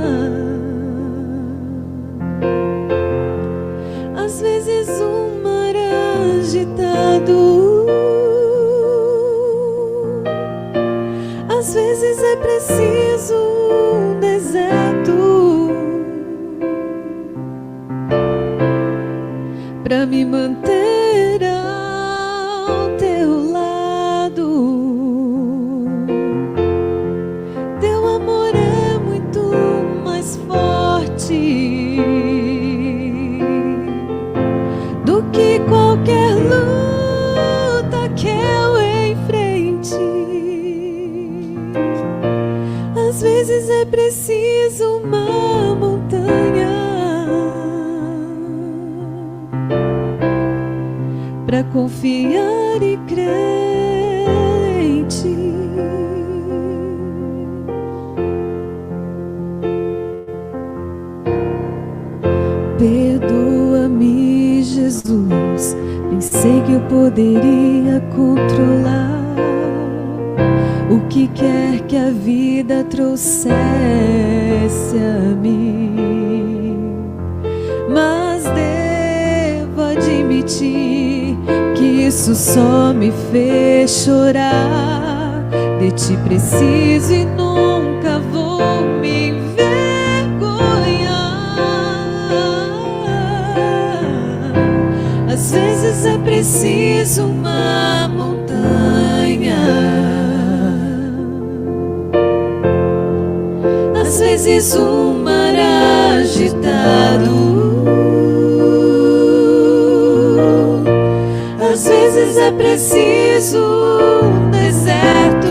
às vezes um mar agitado, às vezes é preciso um deserto para me manter ao teu lado. Teu amor é muito mais forte do que qualquer luta que eu enfrente. Às vezes é preciso uma montanha para confiar e crer em ti. Perdoa-me, Jesus, pensei que eu poderia controlar o que quer que a vida trouxesse a mim, mas devo admitir que isso só me fez chorar. De ti preciso e nunca vou me envergonhar. Às vezes é preciso uma montanha, às vezes um mar agitado, às vezes é preciso um deserto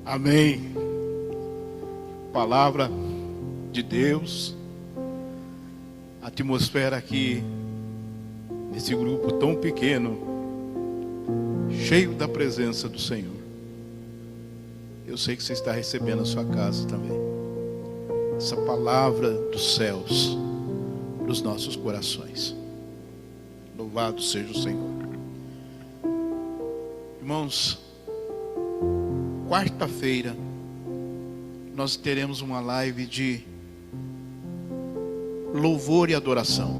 Amém. Palavra de Deus. A atmosfera aqui, nesse grupo tão pequeno, cheio da presença do Senhor. Eu sei que você está recebendo a sua casa também. Essa palavra dos céus para os nossos corações. Louvado seja o Senhor. Irmãos, quarta-feira nós teremos uma live de louvor e adoração.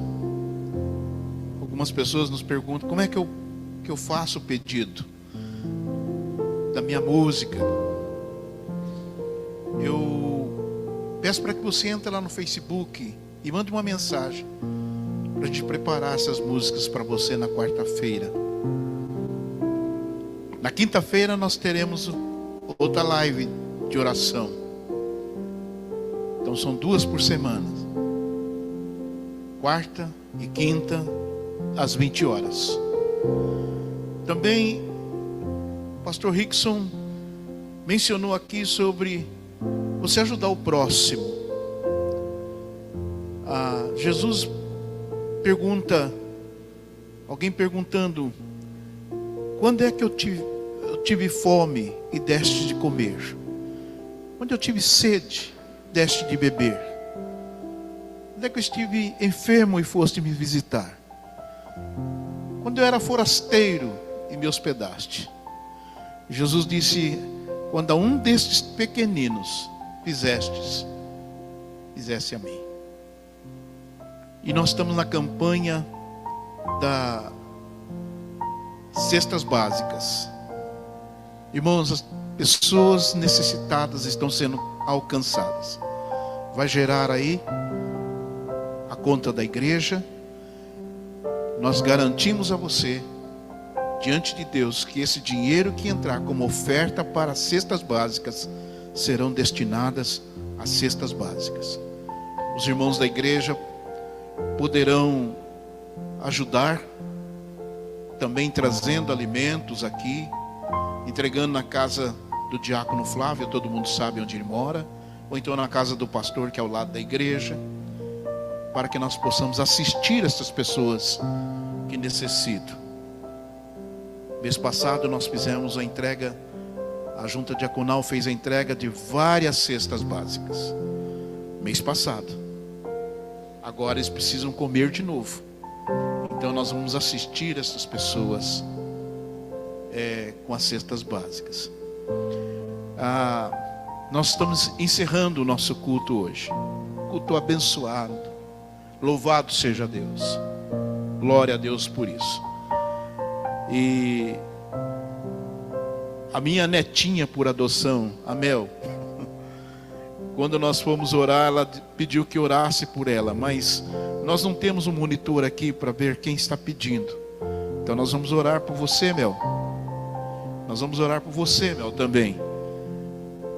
Algumas pessoas nos perguntam como é que eu faço o pedido da minha música. Eu peço para que você entre lá no Facebook e mande uma mensagem para a gente preparar essas músicas para você na quarta-feira. Na quinta-feira nós teremos outra live de oração. Então são 2 por semana. Quarta e quinta, às 20 horas. Também o pastor Rickson mencionou aqui sobre você ajudar o próximo. Jesus pergunta, alguém perguntando: quando é que eu tive fome e deste de comer? Quando eu tive sede, deste de beber? Quando é que eu estive enfermo e foste me visitar? Quando eu era forasteiro e me hospedaste? Jesus disse: quando a um destes pequeninos fizeste a mim. E nós estamos na campanha das cestas básicas. Irmãos, as pessoas necessitadas estão sendo alcançadas. Vai gerar aí a conta da igreja. Nós garantimos a você, diante de Deus, que esse dinheiro que entrar como oferta para as cestas básicas serão destinadas às cestas básicas. Os irmãos da igreja poderão ajudar, também trazendo alimentos aqui, entregando na casa do diácono Flávio, todo mundo sabe onde ele mora, ou então na casa do pastor, que é ao lado da igreja, para que nós possamos assistir essas pessoas que necessitam. Mês passado nós fizemos a entrega, a junta diaconal fez a entrega de várias cestas básicas. Mês passado. Agora eles precisam comer de novo. Então nós vamos assistir essas pessoas com as cestas básicas. Nós estamos encerrando o nosso culto hoje. Culto abençoado. Louvado seja Deus. Glória a Deus por isso. E a minha netinha por adoção, a Mel, quando nós fomos orar, ela pediu que orasse por ela, mas nós não temos um monitor aqui para ver quem está pedindo. Então nós vamos orar por você, Mel. Nós vamos orar por você, Mel, também.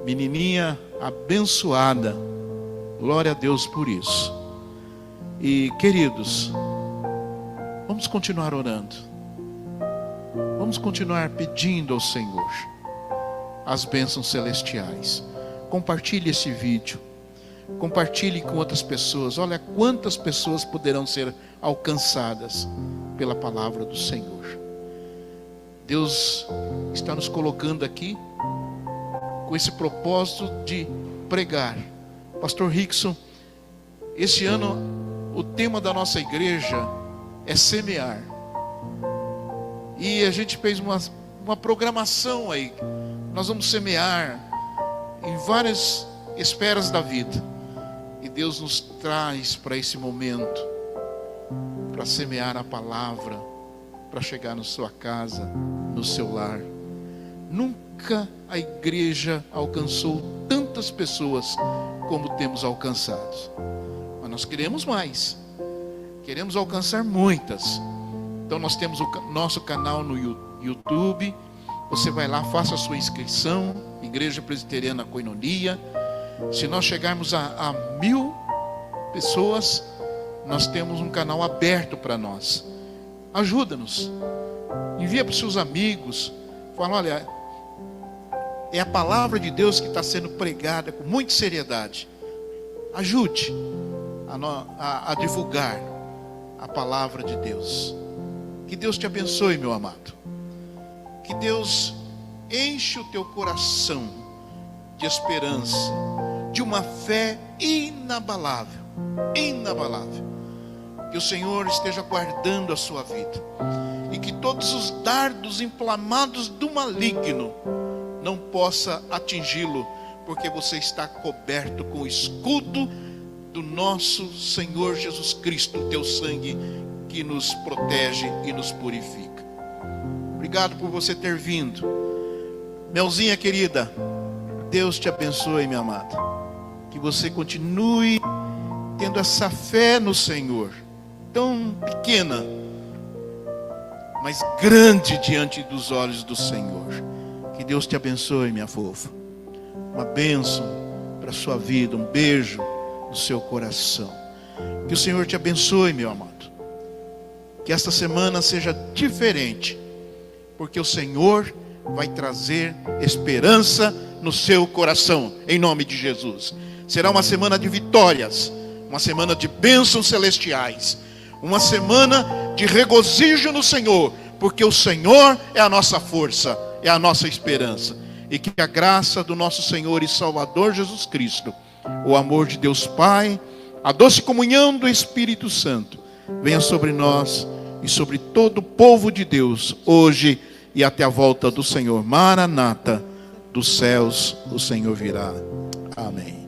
Menininha abençoada. Glória a Deus por isso. E queridos, vamos continuar orando. Vamos continuar pedindo ao Senhor as bênçãos celestiais. Compartilhe esse vídeo. Compartilhe com outras pessoas. Olha quantas pessoas poderão ser alcançadas pela palavra do Senhor. Deus está nos colocando aqui com esse propósito de pregar. Pastor Rickson, esse ano o tema da nossa igreja é semear. E a gente fez uma programação aí. Nós vamos semear em várias esferas da vida. E Deus nos traz para esse momento, para semear a palavra, para chegar na sua casa, no seu lar. Nunca a igreja alcançou tantas pessoas como temos alcançado. Mas nós queremos mais. Queremos alcançar muitas. Então nós temos o nosso canal no YouTube. Você vai lá, faça a sua inscrição. Igreja Presbiteriana Koinonia. Se nós chegarmos a 1000 pessoas, nós temos um canal aberto para nós. Ajuda-nos. Envia para os seus amigos. Fala, olha, é a palavra de Deus que está sendo pregada com muita seriedade. Ajude a divulgar a palavra de Deus. Que Deus te abençoe, meu amado. Que Deus enche o teu coração de esperança, de uma fé inabalável, inabalável. Que o Senhor esteja guardando a sua vida, e que todos os dardos inflamados do maligno não possa atingi-lo, porque você está coberto com o escudo do nosso Senhor Jesus Cristo, o teu sangue que nos protege e nos purifica. Obrigado por você ter vindo. Melzinha querida, Deus te abençoe, minha amada. Que você continue tendo essa fé no Senhor, tão pequena, mas grande diante dos olhos do Senhor. Que Deus te abençoe, minha fofa. Uma bênção para a sua vida, um beijo no seu coração. Que o Senhor te abençoe, meu amado. Que esta semana seja diferente, porque o Senhor vai trazer esperança no seu coração, em nome de Jesus. Será uma semana de vitórias, uma semana de bênçãos celestiais, uma semana de regozijo no Senhor, porque o Senhor é a nossa força, é a nossa esperança. E que a graça do nosso Senhor e Salvador Jesus Cristo, o amor de Deus Pai, a doce comunhão do Espírito Santo, venha sobre nós e sobre todo o povo de Deus, hoje e até a volta do Senhor. Maranata, dos céus o Senhor virá. Amém.